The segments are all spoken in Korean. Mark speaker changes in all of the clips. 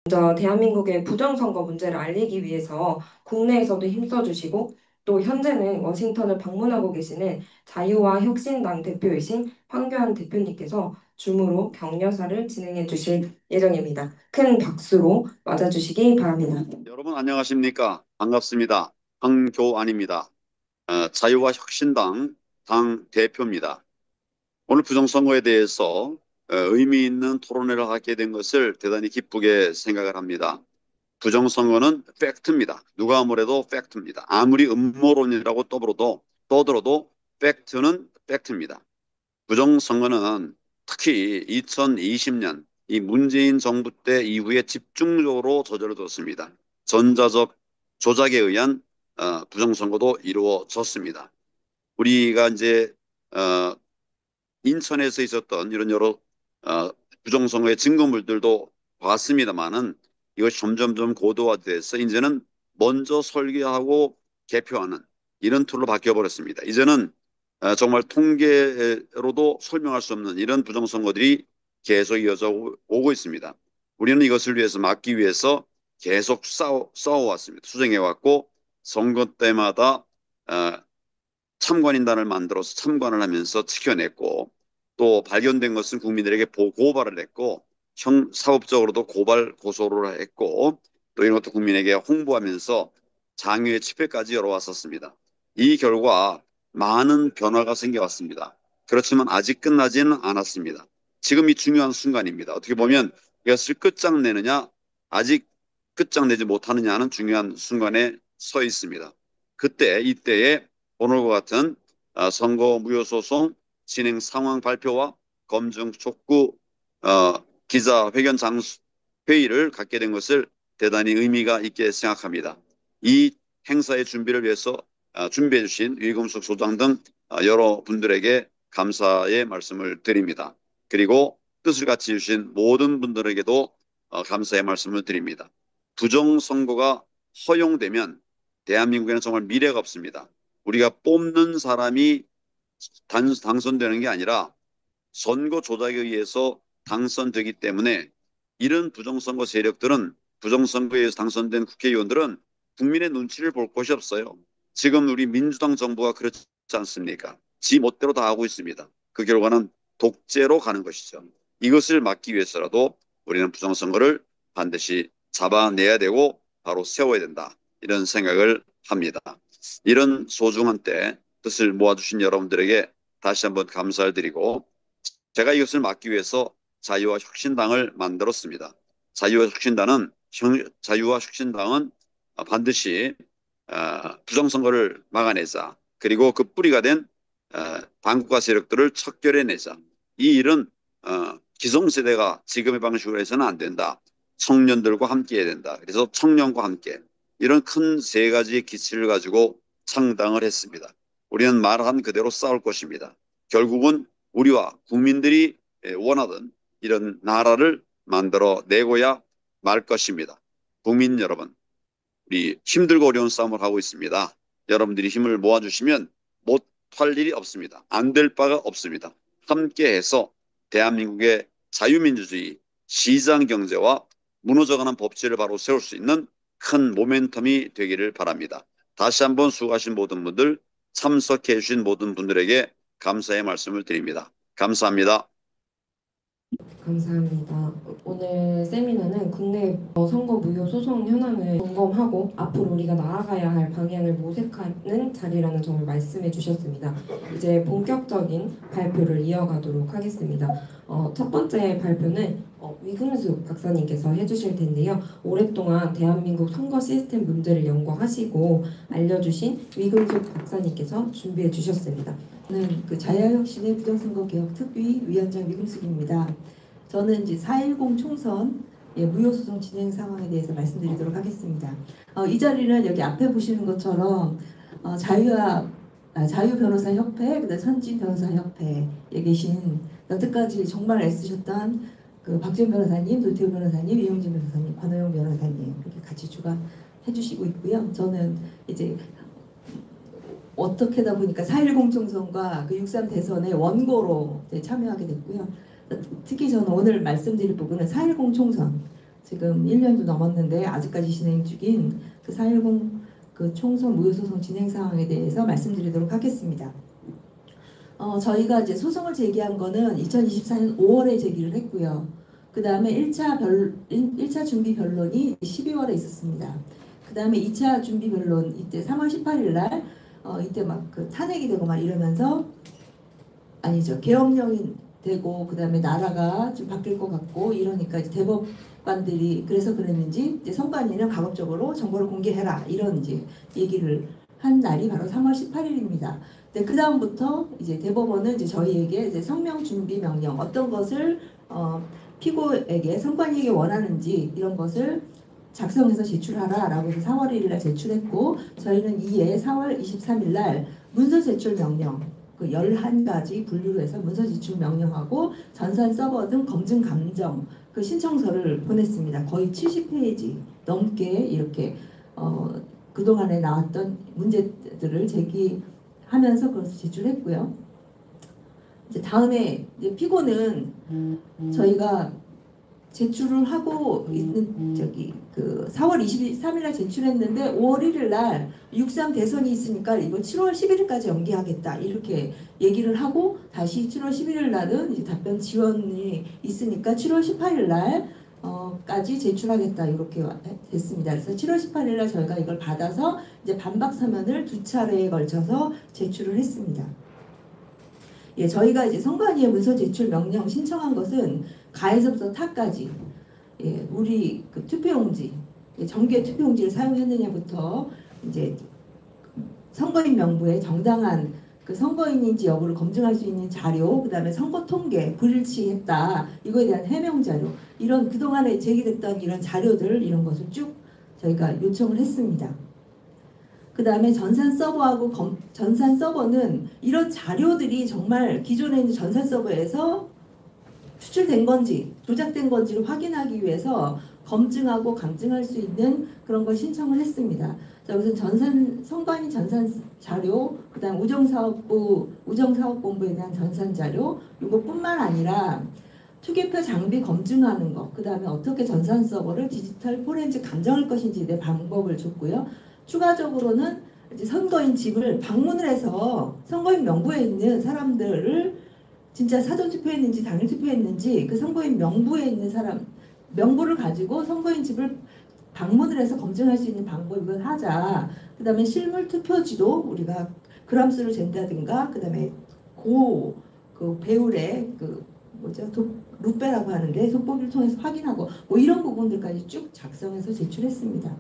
Speaker 1: 먼저 대한민국의 부정선거 문제를 알리기 위해서 국내에서도 힘써주시고 또 현재는 워싱턴을 방문하고 계시는 자유와 혁신당 대표이신 황교안 대표님께서 줌으로 격려사를 진행해 주실 예정입니다. 큰 박수로 맞아주시기 바랍니다.
Speaker 2: 여러분 안녕하십니까? 반갑습니다. 황교안입니다. 자유와 혁신당 당 대표입니다. 오늘 부정선거에 대해서 의미 있는 토론회를 하게 된 것을 대단히 기쁘게 생각을 합니다. 부정선거는 팩트입니다. 누가 뭐래도 팩트입니다. 아무리 음모론이라고 떠들어도 팩트는 팩트입니다. 부정선거는 특히 2020년 이 문재인 정부 때 이후에 집중적으로 저질러졌습니다. 전자적 조작에 의한 부정선거도 이루어졌습니다. 우리가 이제 어, 인천에서 있었던 이런 여러 부정선거의 증거물들도 봤습니다만은 이것이 점점점 고도화돼서 이제는 먼저 설계하고 개표하는 이런 툴로 바뀌어버렸습니다. 이제는 정말 통계로도 설명할 수 없는 이런 부정선거들이 계속 이어져 오고 있습니다. 우리는 이것을 위해서 막기 위해서 계속 싸워왔습니다. 수정해왔고 선거 때마다 참관인단을 만들어서 참관을 하면서 지켜냈고 또 발견된 것은 국민들에게 고발을 했고 사법적으로도 고발 고소를 했고 또 이런 것도 국민에게 홍보하면서 장외 집회까지 열어왔었습니다. 이 결과 많은 변화가 생겨왔습니다. 그렇지만 아직 끝나지는 않았습니다. 지금 이 중요한 순간입니다. 어떻게 보면 이것을 끝장내느냐 아직 끝장내지 못하느냐는 중요한 순간에 서 있습니다. 이때에 오늘과 같은 선거 무효소송 진행 상황 발표와 검증 촉구 기자회견 회의를 갖게 된 것을 대단히 의미가 있게 생각합니다. 이 행사의 준비를 위해서 준비해 주신 위금숙 소장 등 여러분들에게 감사의 말씀을 드립니다. 그리고 뜻을 같이 주신 모든 분들에게도 감사의 말씀을 드립니다. 부정선거가 허용되면 대한민국에는 정말 미래가 없습니다. 우리가 뽑는 사람이 당선되는 게 아니라 선거 조작에 의해서 당선되기 때문에 이런 부정선거 세력들은 부정선거에 의해서 당선된 국회의원들은 국민의 눈치를 볼 곳이 없어요. 지금 우리 민주당 정부가 그렇지 않습니까? 지 멋대로 다 하고 있습니다. 그 결과는 독재로 가는 것이죠. 이것을 막기 위해서라도 우리는 부정선거를 반드시 잡아내야 되고 바로 세워야 된다. 이런 생각을 합니다. 이런 소중한 때 뜻을 모아주신 여러분들에게 다시 한번 감사를 드리고 제가 이것을 막기 위해서 자유와 혁신당을 만들었습니다. 자유와 혁신당은 반드시 부정선거를 막아내자. 그리고 그 뿌리가 된 반국가 세력들을 척결해내자. 이 일은 기성세대가 지금의 방식으로 해서는 안 된다. 청년들과 함께 해야 된다. 그래서 청년과 함께 이런 큰 세 가지의 기치를 가지고 창당을 했습니다. 우리는 말한 그대로 싸울 것입니다. 결국은 우리와 국민들이 원하던 이런 나라를 만들어 내고야 말 것입니다. 국민 여러분, 우리 힘들고 어려운 싸움을 하고 있습니다. 여러분들이 힘을 모아주시면 못할 일이 없습니다. 안 될 바가 없습니다. 함께해서 대한민국의 자유민주주의, 시장경제와 무너져가는 법치를 바로 세울 수 있는 큰 모멘텀이 되기를 바랍니다. 다시 한번 수고하신 모든 분들, 참석해 주신 모든 분들에게 감사의 말씀을 드립니다. 감사합니다.
Speaker 1: 감사합니다. 오늘 세미나는 국내 선거 무효 소송 현황을 점검하고 앞으로 우리가 나아가야 할 방향을 모색하는 자리라는 점을 말씀해 주셨습니다. 이제 본격적인 발표를 이어가도록 하겠습니다. 첫 번째 발표는 위금숙 박사님께서 해주실 텐데요. 오랫동안 대한민국 선거 시스템 문제를 연구하시고 알려주신 위금숙 박사님께서 준비해 주셨습니다.
Speaker 3: 저는 자유혁신의 부정선거개혁 특위 위원장 위금숙입니다. 저는 이제 4.10 총선 무효소송 진행 상황에 대해서 말씀드리도록 하겠습니다. 이 자리는 여기 앞에 보시는 것처럼 자유변호사협회, 그다음 선진변호사협회에 계신 여태까지 정말 애쓰셨던 박지원 변호사님, 노태우 변호사님, 이용진 변호사님, 관호영 변호사님 이렇게 같이 주관해주시고 있고요. 저는 이제 어떻게 하다 보니까 4.10 총선과 6.3 대선의 원고로 참여하게 됐고요. 특히 저는 오늘 말씀드릴 부분은 4.10 총선, 지금 1년도 넘었는데 아직까지 진행 중인 그 4.10 그 총선 무효소송 진행 상황에 대해서 말씀드리도록 하겠습니다. 저희가 이제 소송을 제기한 거는 2024년 5월에 제기를 했고요. 그 다음에 1차 준비 변론이 12월에 있었습니다. 그 다음에 2차 준비 변론 이때 3월 18일 날 이때 막 그 탄핵이 되고 막 이러면서 아니죠. 계엄령이 되고 그 다음에 나라가 좀 바뀔 것 같고 이러니까 이제 대법관들이 그래서 그랬는지 이제 선관위는 가급적으로 정보를 공개해라 이런 이제 얘기를 한 날이 바로 3월 18일입니다. 네, 그 다음부터 이제 대법원은 이제 저희에게 이제 성명 준비 명령 어떤 것을 피고에게 선관위에게 원하는지 이런 것을 작성해서 제출하라라고 해서 4월 1일 날 제출했고 저희는 이에 4월 23일 날 문서 제출 명령 그 11가지 분류로 해서 문서 제출 명령하고 전산 서버 등 검증 감정 그 신청서를 보냈습니다. 거의 70페이지 넘게 이렇게 그동안에 나왔던 문제들을 제기하면서 그것을 제출했고요. 이제 다음에 이제 피고는 저희가 제출을 하고 있는 그 4월 23일 날 제출했는데 5월 1일 날 6.3 대선이 있으니까 이거 7월 11일까지 연기하겠다 이렇게 얘기를 하고 다시 7월 11일 날은 이제 답변 지원이 있으니까 7월 18일 날 까지 제출하겠다 이렇게 됐습니다. 그래서 7월 18일 날 저희가 이걸 받아서 이제 반박 서면을 2차례에 걸쳐서 제출을 했습니다. 예, 저희가 이제 선관위에 문서 제출 명령 신청한 것은 가에서부터 타까지 예, 우리 그 투표용지 정규 투표용지를 사용했느냐부터 이제 선거인 명부에 정당한 그 선거인인지 여부를 검증할 수 있는 자료, 그 다음에 선거 통계 불일치했다 이거에 대한 해명 자료 이런 그동안에 제기됐던 이런 자료들 이런 것을 쭉 저희가 요청을 했습니다. 그 다음에 전산 서버하고 전산 서버는 이런 자료들이 정말 기존에 있는 전산 서버에서 추출된 건지 조작된 건지를 확인하기 위해서 검증하고 감증할 수 있는 그런 걸 신청을 했습니다. 자, 우선 선관위 전산 자료, 그 다음 우정사업본부에 대한 전산 자료 이것뿐만 아니라 투개표 장비 검증하는 것, 그 다음에 어떻게 전산 서버를 디지털 포렌식 감정할 것인지에 대한 방법을 줬고요. 추가적으로는 이제 선거인 집을 방문을 해서 선거인 명부에 있는 사람들을 진짜 사전 투표했는지 당일 투표했는지 그 선거인 명부에 있는 사람 명부를 가지고 선거인 집을 방문을 해서 검증할 수 있는 방법을 하자. 그 다음에 실물 투표지도 우리가 그람수를 잰다든가 그 다음에 그 배율의 그 루페라고 하는데 돋보기를 통해서 확인하고 뭐 이런 부분들까지 쭉 작성해서 제출했습니다.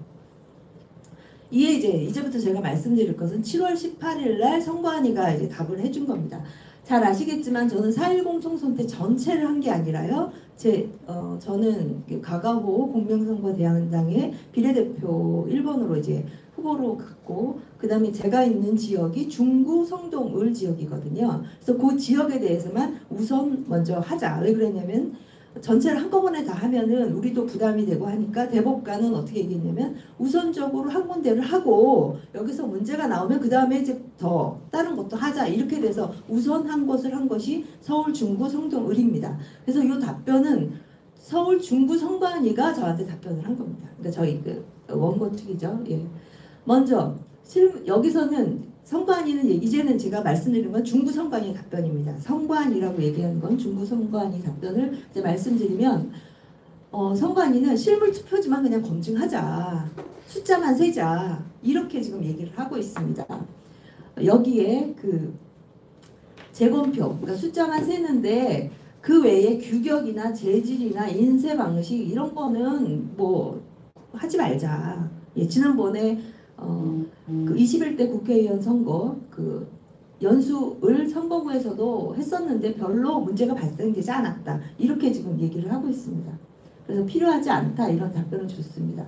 Speaker 3: 이에 이제부터 제가 말씀드릴 것은 7월 18일 날 선관위가 이제 답을 해준 겁니다. 잘 아시겠지만 저는 4.10 총선 때 전체를 한 게 아니라요. 저는 가가호 공명선거대항당의 비례대표 1번으로 이제 후보로 갔고 그 다음에 제가 있는 지역이 중구 성동 을 지역이거든요. 그래서 그 지역에 대해서만 우선 먼저 하자. 왜 그랬냐면 전체를 한꺼번에 다 하면은 우리도 부담이 되고 하니까 대법관은 어떻게 얘기했냐면 우선적으로 한 군데를 하고 여기서 문제가 나오면 그 다음에 이제 더 다른 것도 하자 이렇게 돼서 우선 한 것을 한 것이 서울 중구 성동 을입니다. 그래서 이 답변은 서울 중구 선관위가 저한테 답변을 한 겁니다. 그러니까 저희 그 원고 측이죠. 예. 먼저 여기서는 선관위는 이제는 제가 말씀드린 건 중구 선관위 답변입니다. 선관위라고 얘기하는 건 중구 선관위 답변을 이제 말씀드리면 선관위는 실물 투표지만 그냥 검증하자. 숫자만 세자. 이렇게 지금 얘기를 하고 있습니다. 여기에 그 재검표, 그러니까 숫자만 세는데 그 외에 규격이나 재질이나 인쇄 방식 이런 거는 뭐 하지 말자. 예, 지난번에 그 21대 국회의원 선거 그 연수을 선거구에서도 했었는데 별로 문제가 발생되지 않았다. 이렇게 지금 얘기를 하고 있습니다. 그래서 필요하지 않다 이런 답변을 줬습니다.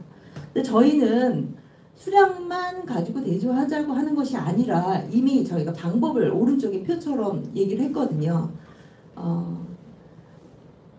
Speaker 3: 근데 저희는 수량만 가지고 대조하자고 하는 것이 아니라 이미 저희가 방법을 오른쪽에 표처럼 얘기를 했거든요.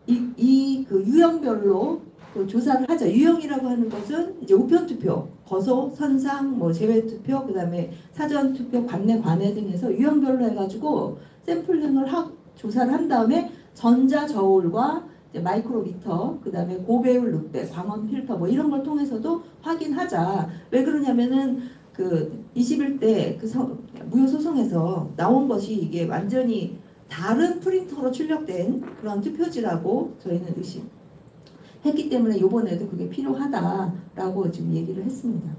Speaker 3: 그 유형별로 그 조사를 하자. 유형이라고 하는 것은 이제 우편투표, 거소, 선상, 뭐 제외투표, 그 다음에 사전투표, 관내, 관외 등 해서 유형별로 해가지고 샘플링을 조사를 한 다음에 전자저울과 이제 마이크로미터, 그다음에 고배율 룩배, 광원 필터 뭐 이런 걸 통해서도 확인하자. 왜 그러냐면은 그 21대 그 무효 소송에서 나온 것이 이게 완전히 다른 프린터로 출력된 그런 투표지라고 저희는 의심했기 때문에 이번에도 그게 필요하다라고 지금 얘기를 했습니다.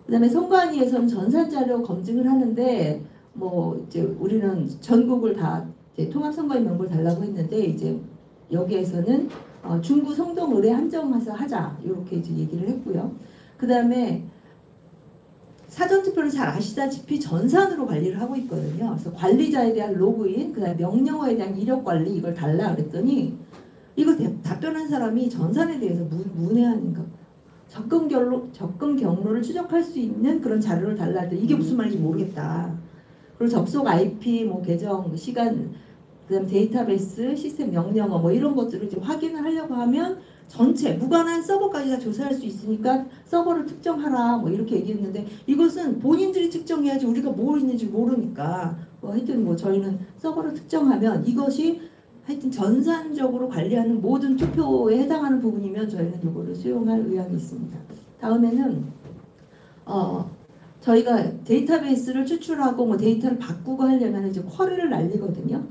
Speaker 3: 그다음에 선관위에서는 전산자료 검증을 하는데 뭐 이제 우리는 전국을 다 이제 통합선거인 명부를 달라고 했는데 이제 여기에서는 중구 성동 의뢰 한정해서 하자 이렇게 이제 얘기를 했고요. 그다음에 사전투표를 잘 아시다시피 전산으로 관리를 하고 있거든요. 그래서 관리자에 대한 로그인, 그다음에 명령어에 대한 이력 관리 이걸 달라 그랬더니 이걸 답변한 사람이 전산에 대해서 문외한인가 접근 경로를 추적할 수 있는 그런 자료를 달라 했더니 이게 무슨 말인지 모르겠다. 그리고 접속 IP, 뭐 계정, 시간, 그다음 데이터베이스, 시스템 명령어 뭐 이런 것들을 이제 확인을 하려고 하면 전체 무관한 서버까지 다 조사할 수 있으니까 서버를 특정하라 뭐 이렇게 얘기했는데 이것은 본인들이 특정해야지 우리가 뭐 있는지 모르니까 뭐 하여튼 뭐 저희는 서버를 특정하면 이것이 하여튼 전산적으로 관리하는 모든 투표에 해당하는 부분이면 저희는 이거를 수용할 의향이 있습니다. 다음에는 저희가 데이터베이스를 추출하고 뭐 데이터를 바꾸고 하려면 이제 쿼리를 날리거든요.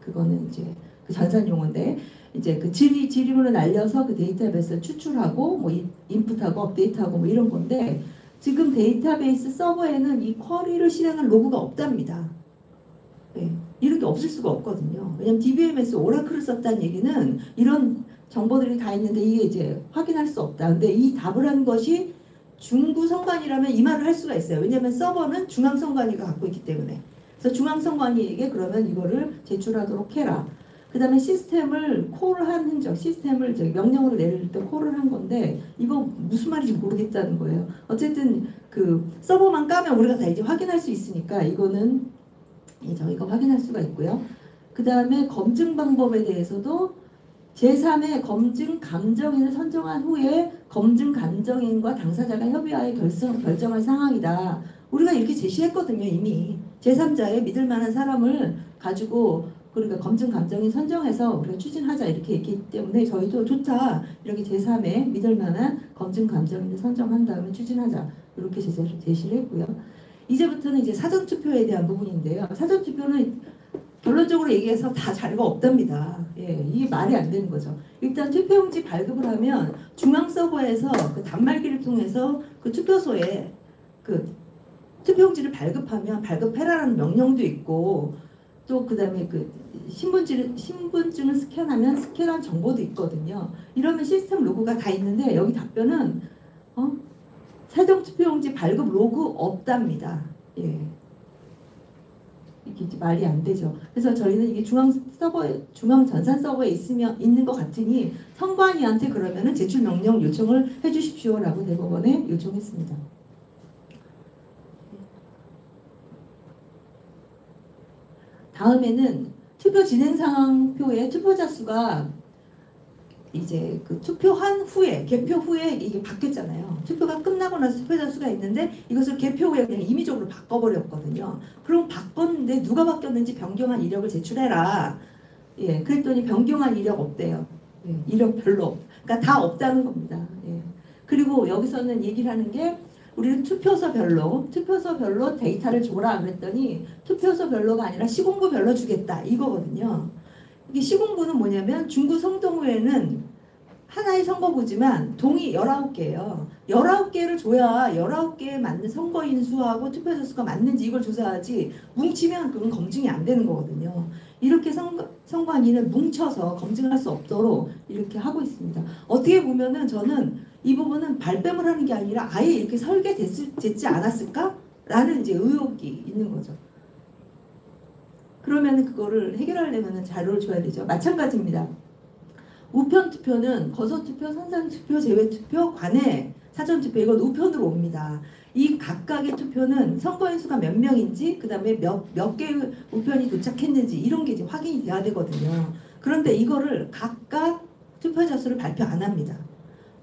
Speaker 3: 그거는 이제 그 전산 용어인데 이제 그 지리문을 날려서 그 데이터베이스를 추출하고 뭐 인풋하고 업데이트하고 뭐 이런 건데 지금 데이터베이스 서버에는 이 쿼리를 실행한 로그가 없답니다. 네, 이런 게 없을 수가 없거든요. 왜냐면 DBMS 오라클을 썼다는 얘기는 이런 정보들이 다 있는데 이게 이제 확인할 수 없다. 근데 이 답을 한 것이 중구선관위라면 이 말을 할 수가 있어요. 왜냐하면 서버는 중앙선관위가 갖고 있기 때문에. 그래서 중앙선관위에게 그러면 이거를 제출하도록 해라. 그 다음에 시스템을 콜한 흔적, 시스템을 저기 명령으로 내릴 때 콜을 한 건데 이거 무슨 말인지 모르겠다는 거예요. 어쨌든 그 서버만 까면 우리가 다 이제 확인할 수 있으니까 이거는 저희가 확인할 수가 있고요. 그 다음에 검증 방법에 대해서도 제3의 검증 감정인을 선정한 후에 검증 감정인과 당사자가 협의하에 결정할 상황이다. 우리가 이렇게 제시했거든요. 이미 제3자의 믿을 만한 사람을 가지고 그러니까 검증 감정인 선정해서 우리가 추진하자 이렇게 했기 때문에 저희도 좋다. 이렇게 제3의 믿을 만한 검증 감정인을 선정한 다음에 추진하자. 이렇게 제시를 했고요. 이제부터는 이제 사전투표에 대한 부분인데요. 사전투표는 결론적으로 얘기해서 다 자료가 없답니다. 예, 이게 말이 안 되는 거죠. 일단 투표용지 발급을 하면 중앙 서버에서 그 단말기를 통해서 그 투표소에 그 투표용지를 발급하면 발급해라라는 명령도 있고 또 그다음에 그 신분증을 스캔하면 스캔한 정보도 있거든요. 이러면 시스템 로그가 다 있는데 여기 답변은 사전투표용지 발급 로그 없답니다. 예. 이게 말이 안 되죠. 그래서 저희는 이게 중앙 전산 서버에 있는 것 같으니 선관위한테 그러면은 제출 명령 요청을 해주십시오라고 대법원에 요청했습니다. 다음에는 투표 진행 상황표에 투표자 수가 이제 그 투표한 후에 개표 후에 이게 바뀌었잖아요. 투표가 끝나고 나서 투표자 수가 있는데 이것을 개표 후에 그냥 임의적으로 바꿔버렸거든요. 그럼 바꿨는데 누가 바뀌었는지 변경한 이력을 제출해라. 예, 그랬더니 변경한 이력 없대요. 예, 이력 별로 그러니까 다 없다는 겁니다. 예. 그리고 여기서는 얘기를 하는 게 우리는 투표소별로 데이터를 줘라 그랬더니 투표소별로가 아니라 시군구별로 주겠다 이거거든요. 이게 시군구는 뭐냐면 중구 성동구에는 하나의 선거구지만 동이 19개예요. 19개를 줘야 19개에 맞는 선거인 수하고 투표자 수가 맞는지 이걸 조사하지 뭉치면 그건 검증이 안 되는 거거든요. 이렇게 선관위는 뭉쳐서 검증할 수 없도록 이렇게 하고 있습니다. 어떻게 보면은 저는 이 부분은 발뺌을 하는 게 아니라 아예 이렇게 설계됐지 않았을까? 라는 이제 의혹이 있는 거죠. 그러면 그거를 해결하려면 자료를 줘야 되죠. 마찬가지입니다. 우편 투표는 거소투표, 선산투표, 제외투표, 관내 사전투표 이건 우편으로 옵니다. 이 각각의 투표는 선거인 수가 몇 명인지 그 다음에 몇 개의 우편이 도착했는지 이런 게 이제 확인이 돼야 되거든요. 그런데 이거를 각각 투표자 수를 발표 안 합니다.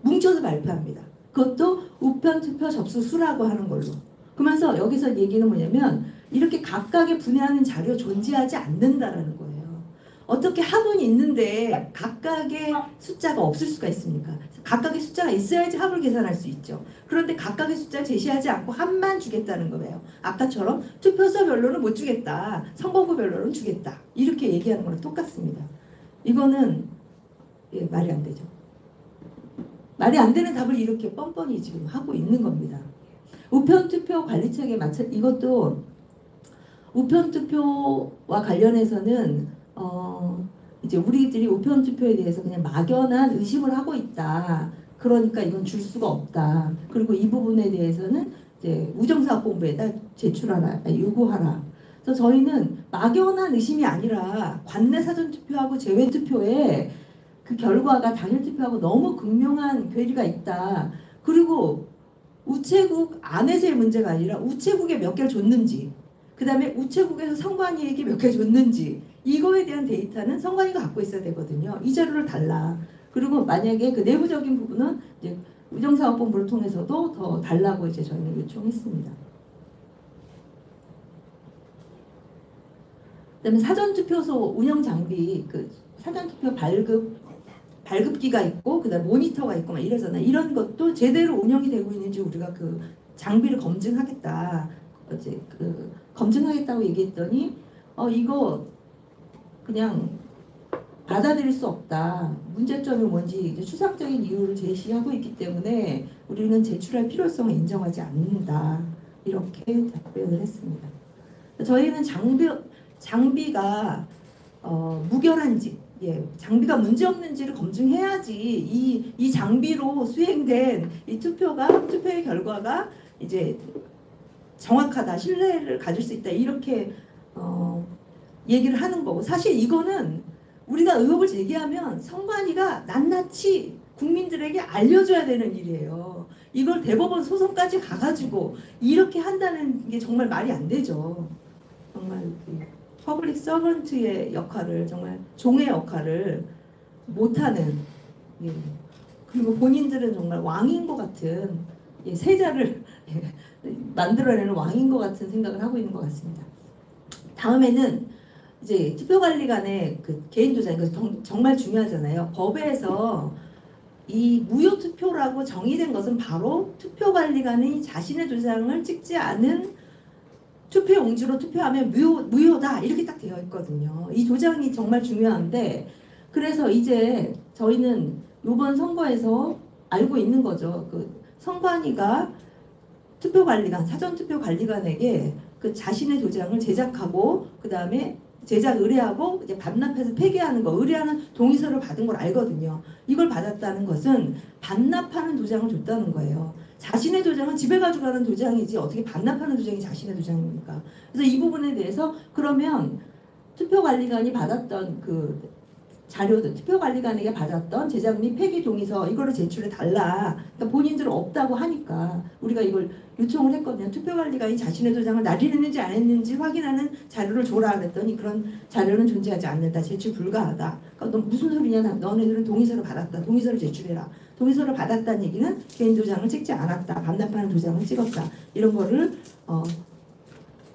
Speaker 3: 뭉쳐서 발표합니다. 그것도 우편 투표 접수 수라고 하는 걸로. 그러면서 여기서 얘기는 뭐냐면 이렇게 각각의 분해하는 자료 존재하지 않는다라는 거예요. 어떻게 합은 있는데 각각의 숫자가 없을 수가 있습니까? 각각의 숫자가 있어야지 합을 계산할 수 있죠. 그런데 각각의 숫자 제시하지 않고 합만 주겠다는 거예요. 아까처럼 투표소별로는 못 주겠다. 선거구별로는 주겠다. 이렇게 얘기하는 거랑 똑같습니다. 이거는 말이 안 되죠. 말이 안 되는 답을 이렇게 뻔뻔히 지금 하고 있는 겁니다. 우편투표 관리청에 맞춰 이것도 우편투표와 관련해서는 이제 우리들이 우편투표에 대해서 그냥 막연한 의심을 하고 있다. 그러니까 이건 줄 수가 없다. 그리고 이 부분에 대해서는 이제 우정사업본부에다 제출하라, 요구하라. 그래서 저희는 막연한 의심이 아니라 관내 사전투표하고 제외투표에 그 결과가 당일투표하고 너무 극명한 괴리가 있다. 그리고 우체국 안에서의 문제가 아니라 우체국에 몇 개를 줬는지, 그 다음에 우체국에서 선관위에게 몇 개 줬는지, 이거에 대한 데이터는 선관위가 갖고 있어야 되거든요. 이 자료를 달라. 그리고 만약에 그 내부적인 부분은 이제 우정사업본부를 통해서도 더 달라고 이제 저희는 요청했습니다. 그다음에 사전투표소 운영 장비, 그 사전투표 발급기가 있고, 그다음 모니터가 있고 막 이러잖아요. 이런 것도 제대로 운영이 되고 있는지 우리가 그 장비를 검증하겠다. 어제 그 검증하겠다고 얘기했더니 이거 그냥 받아들일 수 없다. 문제점이 뭔지 이제 추상적인 이유를 제시하고 있기 때문에 우리는 제출할 필요성을 인정하지 않는다. 이렇게 답변을 했습니다. 저희는 장비가 무결한지, 장비가 문제 없는지를 검증해야지 이 장비로 수행된 이 투표의 결과가 이제 정확하다, 신뢰를 가질 수 있다, 이렇게 얘기를 하는 거고, 사실 이거는 우리가 의혹을 제기하면 선관위가 낱낱이 국민들에게 알려줘야 되는 일이에요. 이걸 대법원 소송까지 가가지고 이렇게 한다는 게 정말 말이 안 되죠. 정말 퍼블릭 서번트의 역할을, 정말 종의 역할을 못하는, 그리고 본인들은 정말 왕인 것 같은, 세자를 만들어내는 왕인 것 같은 생각을 하고 있는 것 같습니다. 다음에는 이제 투표관리관의 그 개인 도장, 이거 정말 중요하잖아요. 법에서 이 무효 투표라고 정의된 것은 바로 투표관리관이 자신의 도장을 찍지 않은 투표용지로 투표하면 무효다, 이렇게 딱 되어 있거든요. 이 도장이 정말 중요한데, 그래서 이제 저희는 이번 선거에서 알고 있는 거죠. 그 선관위가 투표관리관, 사전투표관리관에게 그 자신의 도장을 제작하고, 그 다음에 제작 의뢰하고 이제 반납해서 폐기하는 거, 의뢰하는 동의서를 받은 걸 알거든요. 이걸 받았다는 것은 반납하는 도장을 줬다는 거예요. 자신의 도장은 집에 가져가는 도장이지 어떻게 반납하는 도장이 자신의 도장입니까? 그래서 이 부분에 대해서 그러면 투표관리관이 받았던 그 자료들, 투표관리관에게 받았던 제작 및 폐기 동의서, 이거를 제출해 달라. 그러니까 본인들은 없다고 하니까 우리가 이걸 요청을 했거든요. 투표관리관이 자신의 도장을 날인했는지 안 했는지 확인하는 자료를 줘라 그랬더니 그런 자료는 존재하지 않는다. 제출 불가하다. 그러니까 너 무슨 소리냐? 너네들은 동의서를 받았다. 동의서를 제출해라. 동의서를 받았다는 얘기는 개인 도장을 찍지 않았다. 반납하는 도장을 찍었다. 이런 거를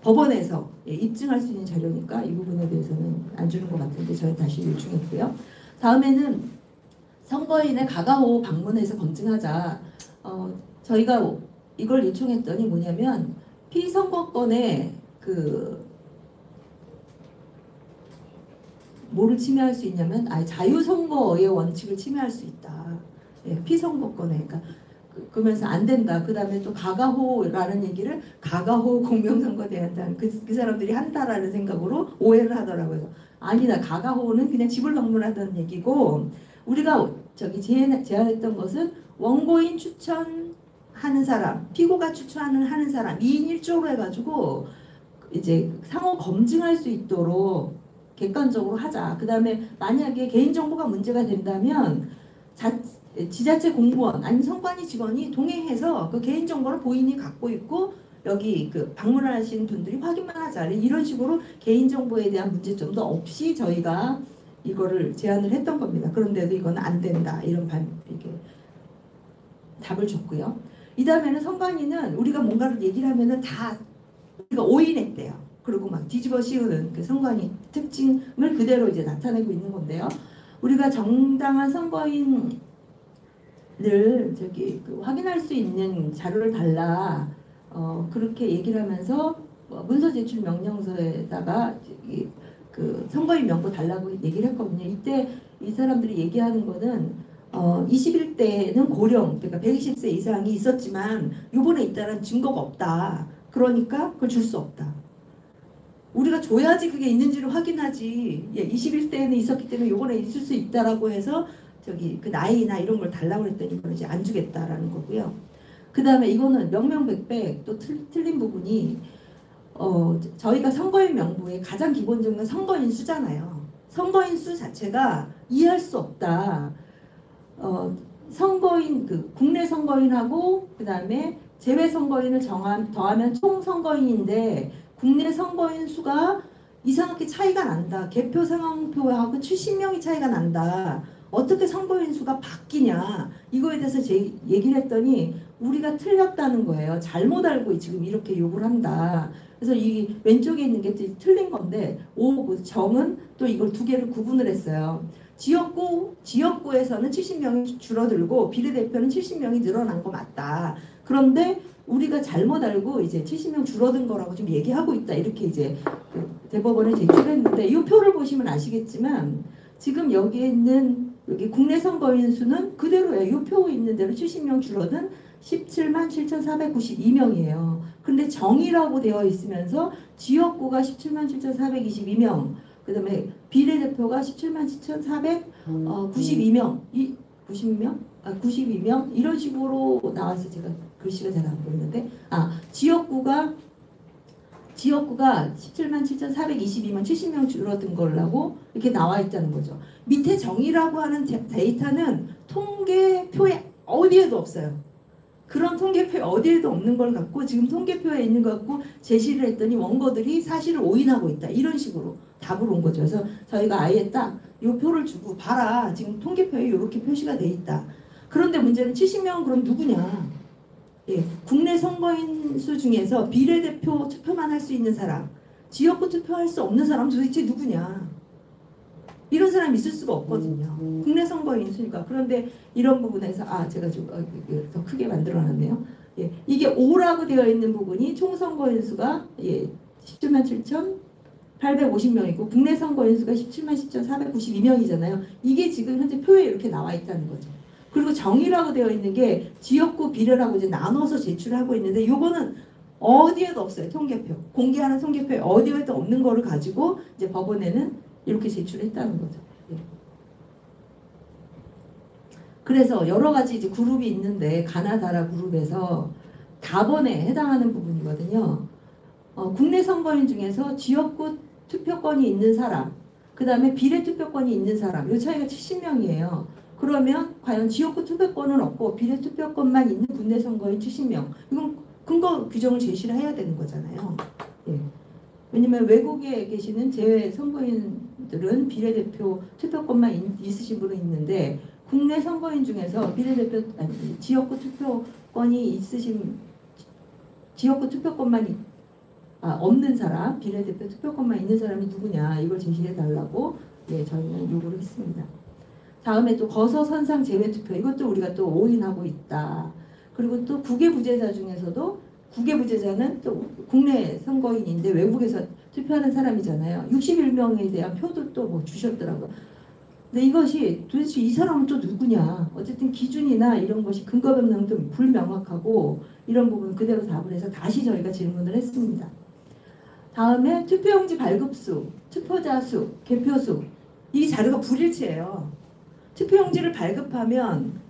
Speaker 3: 법원에서 입증할 수 있는 자료니까 이 부분에 대해서는 안 주는 것 같은데 저희 다시 요청했고요. 다음에는 선거인의 가가호 방문해서 검증하자. 저희가 이걸 요청했더니 뭐냐면 피선거권의 그 뭐를 침해할 수 있냐면 자유선거의 원칙을 침해할 수 있다. 피선거권에. 그러니까 그러면서 안 된다. 그 다음에 또 가가호라는 얘기를 가가호 공명선거대한단 그 사람들이 한다라는 생각으로 오해를 하더라고요. 아니다. 가가호는 그냥 집을 방문하다는 얘기고, 우리가 저기 제안했던 것은 원고인 추천하는 사람, 피고가 추천하는 사람 2인 1조로 해가지고 이제 상호 검증할 수 있도록 객관적으로 하자. 그 다음에 만약에 개인정보가 문제가 된다면 지자체 공무원 아니면 선관위 직원이 동행해서 그 개인정보를 본인이 갖고 있고 여기 그 방문하신 분들이 확인만 하자. 이런 식으로 개인정보에 대한 문제점도 없이 저희가 이거를 제안을 했던 겁니다. 그런데도 이건 안 된다. 이런 이게 답을 줬고요. 이 다음에는 선관위는 우리가 뭔가를 얘기를 하면은 다 우리가 오인했대요. 그리고 막 뒤집어 씌우는 그 선관위 특징을 그대로 이제 나타내고 있는 건데요. 우리가 정당한 선거인을 저기 확인할 수 있는 자료를 달라 그렇게 얘기를 하면서 문서 제출 명령서에다가 그 선거인 명부 달라고 얘기를 했거든요. 이때 이 사람들이 얘기하는 거는 21대는 고령, 그러니까 120세 이상이 있었지만 요번에 있다는 증거가 없다. 그러니까 그걸 줄 수 없다. 우리가 줘야지 그게 있는지를 확인하지. 21대에는 있었기 때문에 요번에 있을 수 있다라고 해서 저기 그 나이나 이런 걸 달라고 했더니 이걸 이제 안 주겠다라는 거고요. 그 다음에 이거는 명명백백 또 틀린 부분이 저희가 선거인 명부의 가장 기본적인 건 선거인 수잖아요. 선거인 수 자체가 이해할 수 없다. 선거인 국내 선거인하고 그 다음에 제외 선거인을 더하면 총 선거인인데 국내 선거인 수가 이상하게 차이가 난다. 개표 상황표하고 70명이 차이가 난다. 어떻게 선거인 수가 바뀌냐. 이거에 대해서 제 얘기를 했더니 우리가 틀렸다는 거예요. 잘못 알고 지금 이렇게 욕을 한다. 그래서 이 왼쪽에 있는 게 틀린 건데 정은 또 이걸 두 개를 구분을 했어요. 지역구에서는 70명이 줄어들고 비례대표는 70명이 늘어난 거 맞다. 그런데 우리가 잘못 알고 이제 70명 줄어든 거라고 좀 얘기하고 있다. 이렇게 이제 대법원에 제출했는데 이 표를 보시면 아시겠지만 지금 여기에 있는 여기 국내 선거인 수는 그대로예요. 이 표에 있는 대로 70명 줄어든 17만 7,492명이에요. 근데 정의라고 되어 있으면서 지역구가 17만 7,422명, 그 다음에 비례대표가 17만 7,492명, 92명 이런 식으로 나와서 제가 글씨가 잘 안 보이는데 지역구가 17만 7,422명 70명 줄어든 걸라고 이렇게 나와 있다는 거죠. 밑에 정의라고 하는 데이터는 통계표에 어디에도 없어요. 그런 통계표에 어디에도 없는 걸 갖고 지금 통계표에 있는 것 갖고 제시를 했더니 원고들이 사실을 오인하고 있다. 이런 식으로 답을 온 거죠. 그래서 저희가 아예 딱 이 표를 주고 봐라. 지금 통계표에 이렇게 표시가 돼 있다. 그런데 문제는 70명은 그럼 누구냐. 국내 선거인 수 중에서 비례대표 투표만 할 수 있는 사람, 지역구 투표할 수 없는 사람 도대체 누구냐. 이런 사람이 있을 수가 없거든요. 국내 선거인 수니까. 그런데 이런 부분에서 제가 좀 더 크게 만들어놨네요. 이게 5라고 되어 있는 부분이 총 선거인 수가 17만 7,850명이고 국내 선거인 수가 17만 7,492명이잖아요. 이게 지금 현재 표에 이렇게 나와 있다는 거죠. 그리고 정의라고 되어 있는 게 지역구 비례라고 이제 나눠서 제출하고 있는데 이거는 어디에도 없어요. 통계표. 공개하는 통계표에 어디에도 없는 거를 가지고 이제 법원에는 이렇게 제출했다는 거죠. 그래서 여러 가지 이제 그룹이 있는데 가나다라 그룹에서 답원에 해당하는 부분이거든요. 국내 선거인 중에서 지역구 투표권이 있는 사람, 그 다음에 비례 투표권이 있는 사람, 이 차이가 70명이에요. 그러면 과연 지역구 투표권은 없고 비례 투표권만 있는 국내 선거인 70명. 이건 근거 규정을 제시를 해야 되는 거잖아요. 왜냐면 외국에 계시는 제외 선거인들은 비례대표 투표권만 있으신 분은 있는데 국내 선거인 중에서 지역구 투표권이 있으신 지역구 투표권만 없는 사람, 비례대표 투표권만 있는 사람이 누구냐 이걸 제시해 달라고 저희는 요구를 했습니다. 다음에 또 거서 선상 제외 투표 이것도 우리가 또 오인하고 있다. 그리고 또 국외부재자 중에서도 국외부재자는 또 국내 선거인인데 외국에서 투표하는 사람이잖아요. 61명에 대한 표도 또 뭐 주셨더라고요. 근데 이것이 도대체 이 사람은 또 누구냐. 어쨌든 기준이나 이런 것이 근거 변명도 불명확하고 이런 부분 그대로 답을 해서 다시 저희가 질문을 했습니다. 다음에 투표용지 발급수, 투표자 수, 개표수 이 자료가 불일치해요. 투표용지를 발급하면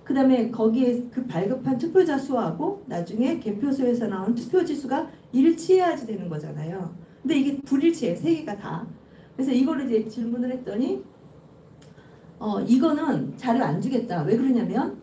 Speaker 3: 그 다음에 거기에 그 발급한 투표자 수하고 나중에 개표소에서 나온 투표지수가 일치해야지 되는 거잖아요. 근데 이게 불일치해 세 개가 다. 그래서 이거를 이제 질문을 했더니 이거는 자료 안 주겠다. 왜 그러냐면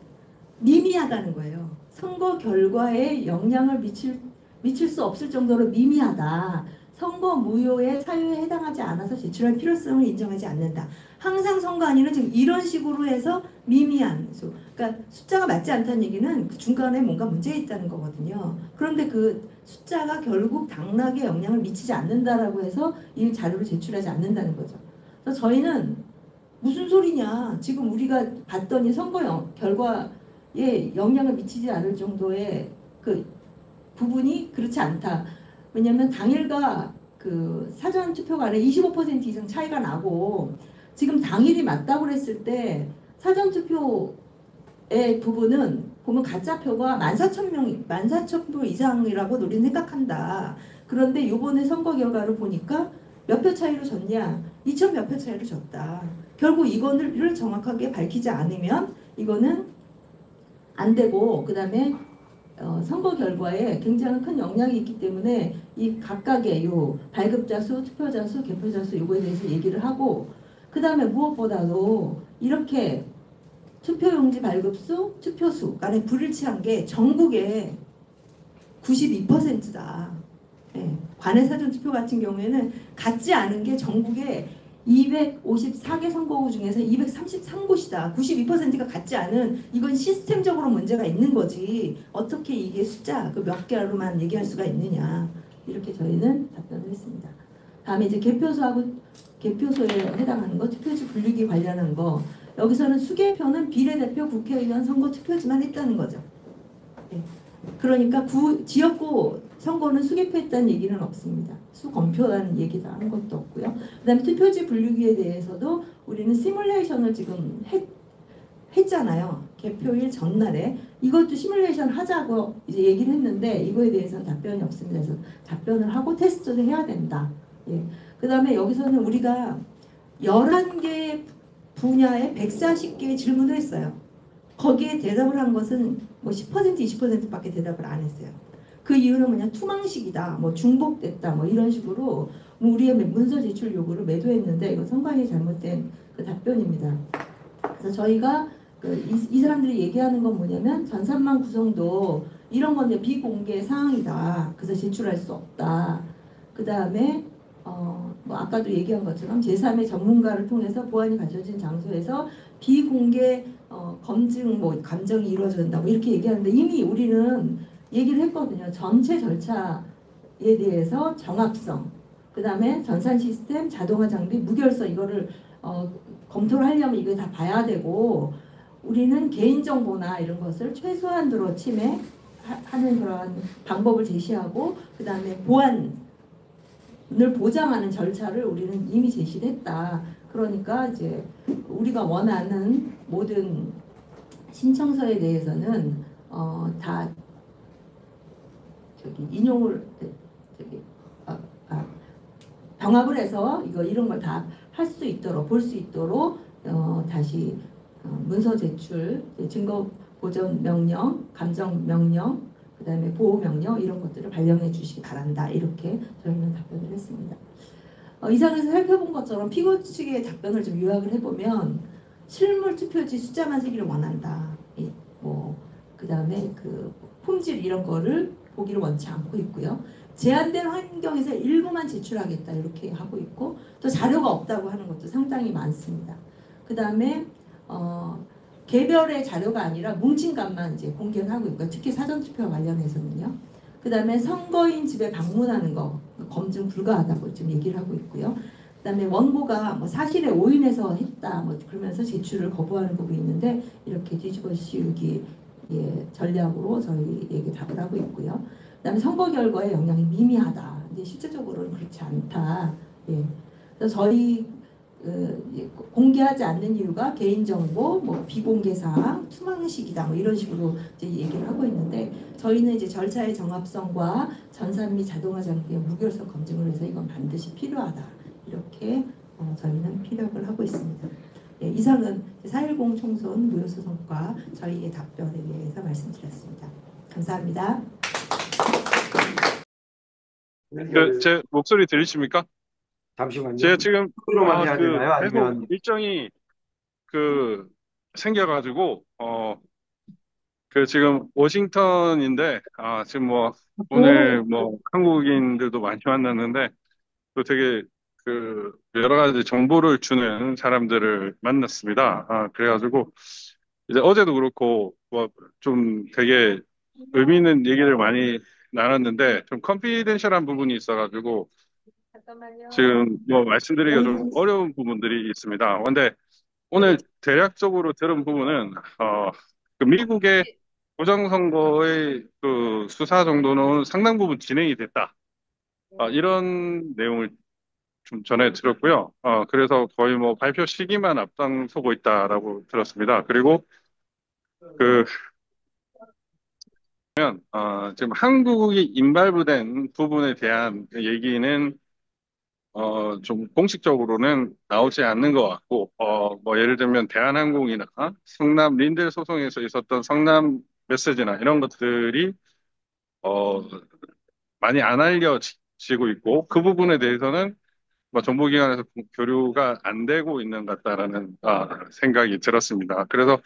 Speaker 3: 미미하다는 거예요. 선거 결과에 영향을 미칠 수 없을 정도로 미미하다. 선거 무효의 사유에 해당하지 않아서 제출할 필요성을 인정하지 않는다. 항상 선거안위는 지금 이런 식으로 해서 미미한 수. 그러니까 숫자가 맞지 않다는 얘기는 그 중간에 뭔가 문제가 있다는 거거든요. 그런데 그 숫자가 결국 당락에 영향을 미치지 않는다라고 해서 이 자료를 제출하지 않는다는 거죠. 그래서 저희는 무슨 소리냐. 지금 우리가 봤더니 결과에 영향을 미치지 않을 정도의 그 부분이 그렇지 않다. 왜냐하면 당일과 그 사전 투표 간에 25% 이상 차이가 나고 지금 당일이 맞다고 그랬을 때 사전 투표의 부분은 보면 가짜표가 14,000명, 14,000표 이상이라고 우리는 생각한다. 그런데 요번에 선거 결과를 보니까 몇 표 차이로 졌냐? 2천 몇 표 차이로 졌다. 결국 이거를 정확하게 밝히지 않으면 이거는 안 되고, 그 다음에 선거 결과에 굉장히 큰 영향이 있기 때문에 이 각각의 요 발급자 수, 투표자 수, 개표자 수 요거에 대해서 얘기를 하고, 그 다음에 무엇보다도 이렇게 투표용지 발급수, 투표수 간에 불일치한 게 전국에 92%다. 예, 관내 사전 투표 같은 경우에는 같지 않은 게 전국에 254개 선거구 중에서 233곳이다. 92%가 같지 않은, 이건 시스템적으로 문제가 있는 거지. 어떻게 이게 숫자 그 몇 개로만 얘기할 수가 있느냐. 이렇게 저희는 답변을 했습니다. 다음에 이제 개표소에 해당하는 거, 투표지 분류기 관련한 거. 여기서는 수개표는 비례대표 국회의원 선거 투표지만 했다는 거죠. 네. 그러니까 지역구 선거는 수개표했다는 얘기는 없습니다. 수검표라는 얘기도 한 것도 없고요. 그 다음에 투표지 분류기에 대해서도 우리는 시뮬레이션을 지금 했잖아요. 개표일 전날에. 이것도 시뮬레이션 하자고 이제 얘기를 했는데 이거에 대해서는 답변이 없습니다. 그래서 답변을 하고 테스트도 해야 된다. 예. 그 다음에 여기서는 우리가 11개 분야에 140개의 질문을 했어요. 거기에 대답을 한 것은 뭐 10%, 20%밖에 대답을 안 했어요. 그 이유는 뭐냐, 투망식이다, 뭐 중복됐다, 뭐 이런 식으로 뭐 우리의 문서 제출 요구를 매도했는데 이거 선관위 잘못된 그 답변입니다. 그래서 저희가 이 사람들이 얘기하는 건 뭐냐면 전산망 구성도 이런 건 이제 비공개 사항이다. 그래서 제출할 수 없다. 그 다음에 뭐 아까도 얘기한 것처럼 제3의 전문가를 통해서 보안이 갖춰진 장소에서 비공개 검증 뭐 감정이 이루어진다 뭐 이렇게 얘기하는데 이미 우리는 얘기를 했거든요. 전체 절차에 대해서 정합성, 그 다음에 전산 시스템, 자동화 장비, 무결성 이거를 검토를 하려면 이거 다 봐야 되고 우리는 개인정보나 이런 것을 최소한으로 침해하는 그런 방법을 제시하고 그 다음에 보안을 보장하는 절차를 우리는 이미 제시를 했다. 그러니까 이제 우리가 원하는 모든 신청서에 대해서는 다 인용을 병합을 해서 이런 걸 다 할 수 있도록 볼 수 있도록 다시 문서 제출, 증거 보전 명령, 감정 명령, 그다음에 보호 명령 이런 것들을 발령해 주시기 바란다. 이렇게 저희는 답변을 했습니다. 이상에서 살펴본 것처럼 피고 측의 답변을 좀 요약을 해보면 실물 투표지 숫자만 세기를 원한다. 뭐 그다음에 그 품질 이런 거를 보기를 원치 않고 있고요. 제한된 환경에서 일부만 제출하겠다 이렇게 하고 있고 또 자료가 없다고 하는 것도 상당히 많습니다. 그 다음에 개별의 자료가 아니라 뭉친 값만 이제 공개를 하고 있고 특히 사전투표 관련해서는요. 그 다음에 선거인 집에 방문하는 거 검증 불가하다고 지금 얘기를 하고 있고요. 그 다음에 원고가 뭐 사실에 오인해서 했다 뭐 그러면서 제출을 거부하는 부분이 있는데 이렇게 뒤집어 씌우기 전략으로 저희에게 답을 하고 있고요. 그다음에 선거 결과에 영향이 미미하다. 근데 실제적으로는 그렇지 않다. 예. 그래서 저희 공개하지 않는 이유가 개인정보, 뭐 비공개 사항, 투망식이다, 뭐 이런 식으로 이제 얘기를 하고 있는데 저희는 이제 절차의 정합성과 전산 및 자동화 장비의 무결성 검증을 해서 이건 반드시 필요하다. 이렇게 저희는 피력을 하고 있습니다. 예, 이상은 4.10 총선 무효소송과 저희의 답변에 대해서 말씀드렸습니다. 감사합니다.
Speaker 4: 제 목소리 들리십니까?
Speaker 5: 잠시만요.
Speaker 4: 제가 지금
Speaker 5: 로만 해야 되나요?
Speaker 4: 계속
Speaker 5: 아니면
Speaker 4: 일정이 생겨가지고 지금 워싱턴인데 지금 뭐 오늘 뭐 한국인들도 많이 만났는데 또 되게 여러 가지 정보를 주는 사람들을 만났습니다. 그래가지고 이제 어제도 그렇고 뭐 좀 되게 의미 있는 얘기를 많이 나눴는데 좀 컨피덴셜한 부분이 있어가지고 지금 뭐 말씀드리기가 좀 어려운 부분들이 있습니다. 근데 오늘 대략적으로 들은 부분은 그 미국의 부정선거의 그 수사 정도는 상당 부분 진행이 됐다. 이런 내용을 좀 전해 들었고요. 그래서 거의 뭐 발표 시기만 앞장서고 있다라고 들었습니다. 그리고 그 지금 한국이 인발부된 부분에 대한 얘기는 좀 공식적으로는 나오지 않는 것 같고, 뭐 예를 들면 대한항공이나 성남 린델 소송에서 있었던 성남 메시지나 이런 것들이 어, 많이 안 알려지고 있고, 그 부분에 대해서는 뭐 정보기관에서 교류가 안 되고 있는 것 같다라는 생각이 들었습니다. 그래서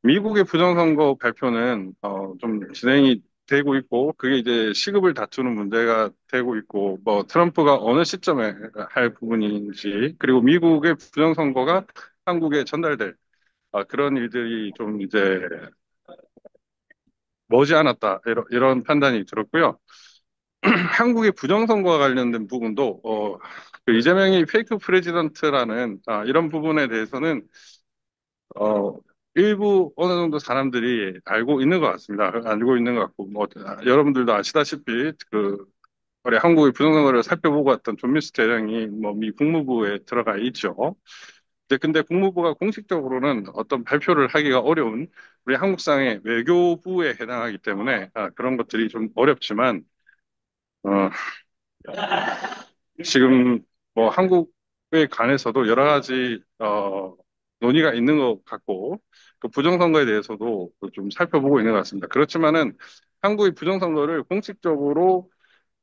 Speaker 4: 미국의 부정선거 발표는 좀 진행이 되고 있고 그게 이제 시급을 다투는 문제가 되고 있고 뭐 트럼프가 어느 시점에 할 부분인지 그리고 미국의 부정선거가 한국에 전달될 그런 일들이 좀 이제 머지않았다 이런 판단이 들었고요. 한국의 부정선거와 관련된 부분도 그 이재명이 페이크 프레지던트라는 이런 부분에 대해서는 어, 일부 어느 정도 사람들이 알고 있는 것 같습니다. 알고 있는 것 같고, 뭐, 여러분들도 아시다시피, 우리 한국의 부정선거를 살펴보고 왔던 존 밀스 대령이 뭐, 미 국무부에 들어가 있죠. 근데 국무부가 공식적으로는 어떤 발표를 하기가 어려운 우리 한국상의 외교부에 해당하기 때문에 그런 것들이 좀 어렵지만, 어, 지금 뭐 한국에 관해서도 여러 가지 논의가 있는 것 같고 그 부정선거에 대해서도 좀 살펴보고 있는 것 같습니다. 그렇지만은 한국의 부정선거를 공식적으로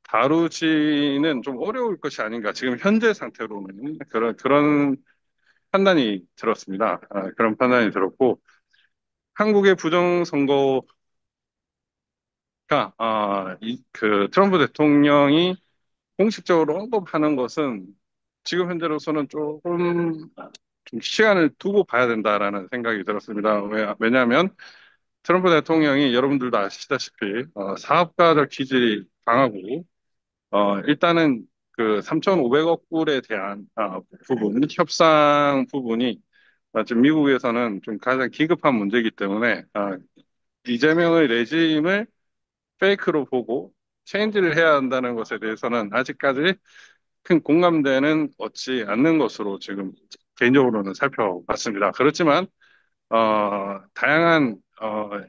Speaker 4: 다루지는 좀 어려울 것이 아닌가 지금 현재 상태로는 그런 판단이 들었습니다. 그런 판단이 들었고 한국의 부정선거가 그 트럼프 대통령이 공식적으로 언급하는 것은 지금 현재로서는 조금 좀 시간을 두고 봐야 된다라는 생각이 들었습니다. 왜냐하면 트럼프 대통령이 여러분들도 아시다시피 사업가적 기질이 강하고 일단은 그 3,500억 불에 대한 부분, 협상 부분이 지금 미국에서는 좀 가장 기급한 문제이기 때문에 이재명의 레짐을 페이크로 보고 체인지를 해야 한다는 것에 대해서는 아직까지 큰 공감대는 얻지 않는 것으로 지금 개인적으로는 살펴봤습니다. 그렇지만 다양한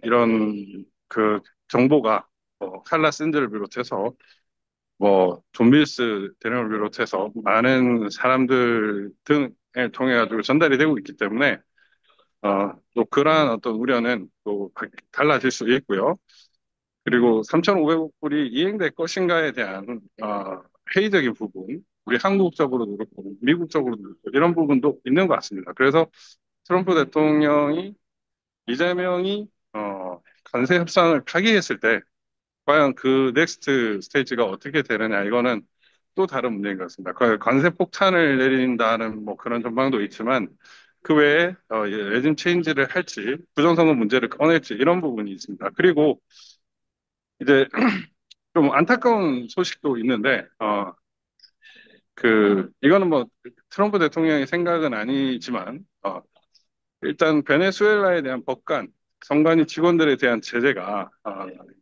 Speaker 4: 이런 그 정보가 칼라 샌드를 비롯해서 뭐 존 밀스 대령을 비롯해서 많은 사람들 등을 통해 가지고 전달이 되고 있기 때문에 또 그러한 어떤 우려는 또 달라질 수 있고요. 그리고 3,500억 불이 이행될 것인가에 대한 회의적인 부분, 우리 한국적으로도 그렇고 미국적으로도 그렇고 이런 부분도 있는 것 같습니다. 그래서 트럼프 대통령이 이재명이 관세 협상을 타기했을 때 과연 그 넥스트 스테이지가 어떻게 되느냐 이거는 또 다른 문제인 것 같습니다. 관세 폭탄을 내린다는 뭐 그런 전망도 있지만 그 외에 레짐 체인지를 할지 부정선거 문제를 꺼낼지 이런 부분이 있습니다. 그리고 이제 좀 안타까운 소식도 있는데, 이거는 뭐 트럼프 대통령의 생각은 아니지만, 일단 베네수엘라에 대한 법관, 선관위 직원들에 대한 제재가,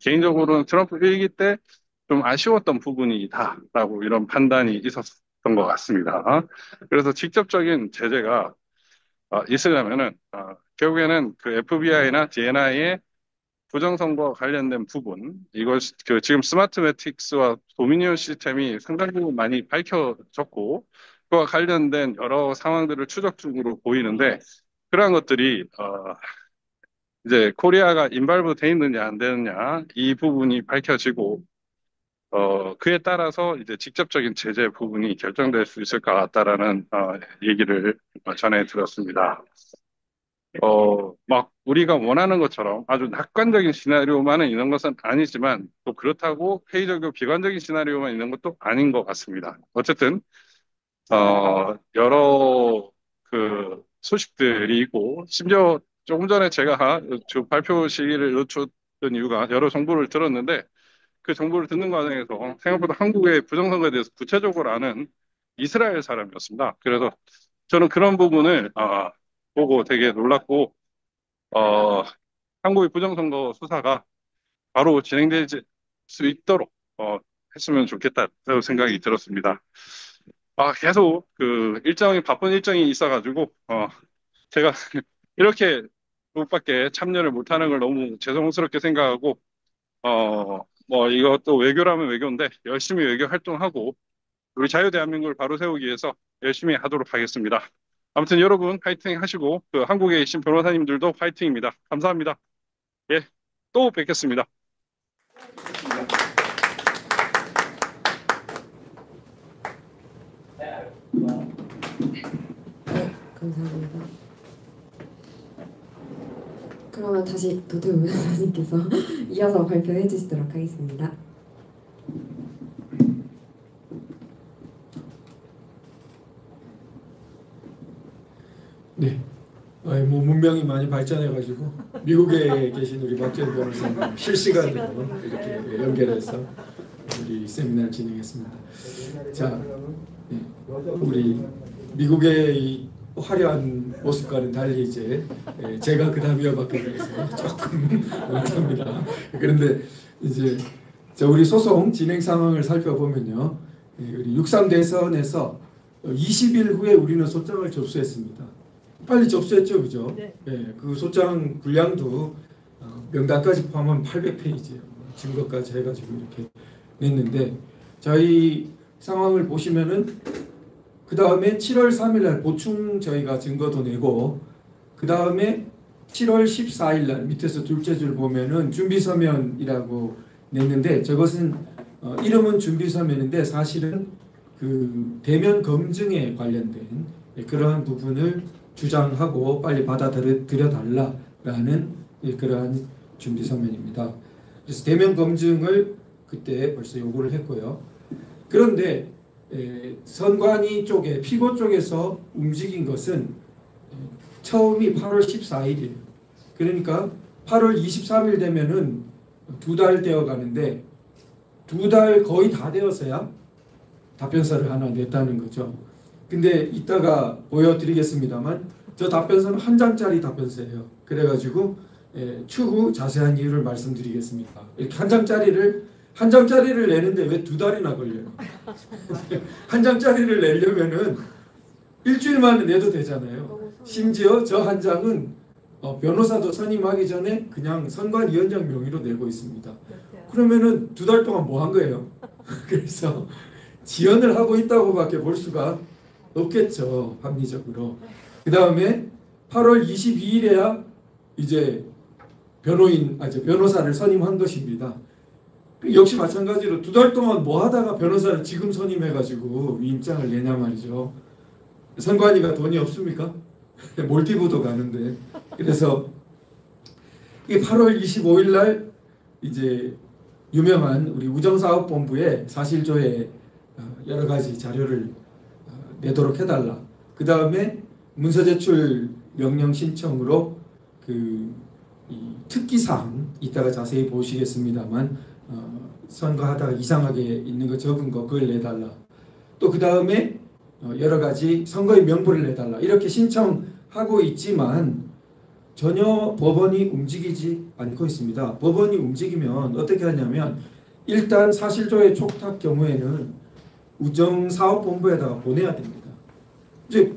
Speaker 4: 개인적으로는 트럼프 일기 때 좀 아쉬웠던 부분이다라고 이런 판단이 있었던 것 같습니다. 그래서 직접적인 제재가 있으려면은, 결국에는 그 FBI나 DNI의 부정선거와 관련된 부분, 지금 스마트 매틱스와 도미니온 시스템이 상당 부분 많이 밝혀졌고, 그와 관련된 여러 상황들을 추적 중으로 보이는데, 그러한 것들이, 이제 코리아가 인발부 돼 있느냐, 안 되느냐, 이 부분이 밝혀지고, 그에 따라서 이제 직접적인 제재 부분이 결정될 수 있을 것 같다라는, 얘기를 전해 들었습니다. 막 우리가 원하는 것처럼 아주 낙관적인 시나리오만은 있는 것은 아니지만 또 그렇다고 회의적이고 비관적인 시나리오만 있는 것도 아닌 것 같습니다. 어쨌든 여러 그 소식들이 있고 심지어 조금 전에 제가 저 발표 시기를 늦췄던 이유가 여러 정보를 들었는데 그 정보를 듣는 과정에서 생각보다 한국의 부정선거에 대해서 구체적으로 아는 이스라엘 사람이었습니다. 그래서 저는 그런 부분을 보고 되게 놀랐고 어, 한국의 부정선거 수사가 바로 진행될 수 있도록 했으면 좋겠다는 생각이 들었습니다. 계속 그 바쁜 일정이 있어가지고 제가 이렇게 밖에 참여를 못하는 걸 너무 죄송스럽게 생각하고 뭐 이것도 외교라면 외교인데 열심히 외교 활동하고 우리 자유대한민국을 바로 세우기 위해서 열심히 하도록 하겠습니다. 아무튼 여러분 파이팅 하시고 그 한국에 계신 변호사님들도 파이팅입니다. 감사합니다. 예, 또 뵙겠습니다.
Speaker 1: 네, 감사합니다. 그러면 다시 도태우 변호사님께서 이어서 발표해 주시도록 하겠습니다.
Speaker 6: 네. 뭐 문명이 많이 발전해가지고 미국에 계신 우리 박재현 변호사님 실시간으로 이렇게 연결해서 우리 세미나를 진행했습니다. 자, 네. 우리 미국의 이 화려한 모습과는 달리 이제 제가 그 다음 이어받게 돼서 조금 못합니다. 그런데 이제 우리 소송 진행 상황을 살펴보면요, 우리 6.3 대선에서 20일 후에 우리는 소장을 접수했습니다. 빨리 접수했죠, 그죠? 네. 그 소장 분량도 명단까지 포함하면 800페이지예요. 증거까지 해가지고 이렇게 냈는데, 저희 상황을 보시면은 그 다음에 7월 3일날 보충 저희가 증거도 내고, 그 다음에 7월 14일날 밑에서 둘째 줄 보면은 준비서면이라고 냈는데, 저것은 이름은 준비서면인데 사실은 그 대면 검증에 관련된 그러한 부분을 주장하고 빨리 받아들여 달라라는 그러한 준비서면입니다. 그래서 대면 검증을 그때 벌써 요구를 했고요. 그런데 선관위 쪽에 피고 쪽에서 움직인 것은 처음이 8월 14일이에요. 그러니까 8월 23일 되면은 2달 되어 가는데 2달 거의 다 되어서야 답변서를 하나 냈다는 거죠. 근데 이따가 보여드리겠습니다만 저 답변서는 한 장짜리 답변서예요. 그래가지고 추후 자세한 이유를 말씀드리겠습니다. 이렇게 한 장짜리를 내는데 왜 2달이나 걸려요? 한 장짜리를 내려면은 일주일 만에 내도 되잖아요. 심지어 저 한 장은 변호사도 선임하기 전에 그냥 선관위원장 명의로 내고 있습니다. 그러면은 2달 동안 뭐 한 거예요? 그래서 지연을 하고 있다고밖에 볼 수가 없겠죠, 합리적으로. 그 다음에 8월 22일에야 이제 변호사를 선임한 것입니다. 역시 마찬가지로 2달 동안 뭐 하다가 변호사를 지금 선임해가지고 위임장을 내냐 말이죠. 선관위가 돈이 없습니까? 몰디브도 가는데. 그래서 이게 8월 25일 날 이제 유명한 우리 우정사업본부의 사실조회 여러 가지 자료를 내도록 해달라. 그 다음에 문서제출 명령 신청으로 이 특기사항 이따가 자세히 보시겠습니다만 선거하다가 이상하게 있는 거 적은 거 그걸 내달라. 또 그 다음에 여러 가지 선거의 명부를 내달라. 이렇게 신청하고 있지만 전혀 법원이 움직이지 않고 있습니다. 법원이 움직이면 어떻게 하냐면 일단 사실조회 촉탁 경우에는 우정사업본부에다가 보내야 됩니다. 이제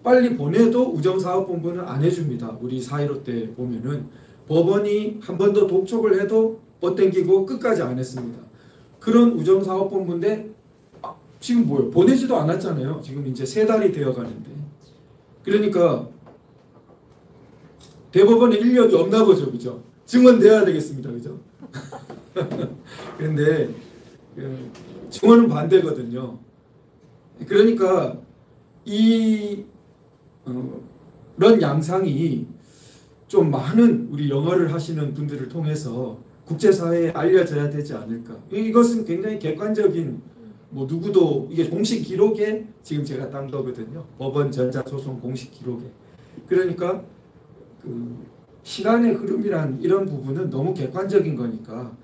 Speaker 6: 빨리 보내도 우정사업본부는 안 해줍니다. 우리 4.15 때 보면은 법원이 한 번 더 독촉을 해도 뻗땡기고 끝까지 안 했습니다. 그런 우정사업본부인데 지금 뭐예요? 보내지도 않았잖아요. 지금 이제 3달이 되어 가는데. 그러니까 대법원에 인력이 없나 보죠. 그죠? 증언돼야 되겠습니다. 그죠? 그런데 증언은 반대거든요. 그러니까 이런 양상이 좀 많은 우리 영어를 하시는 분들을 통해서 국제사회에 알려져야 되지 않을까. 이것은 굉장히 객관적인 뭐 누구도 이게 공식 기록에 지금 제가 딴 거거든요. 법원 전자소송 공식 기록에. 그러니까 그 시간의 흐름이란 이런 부분은 너무 객관적인 거니까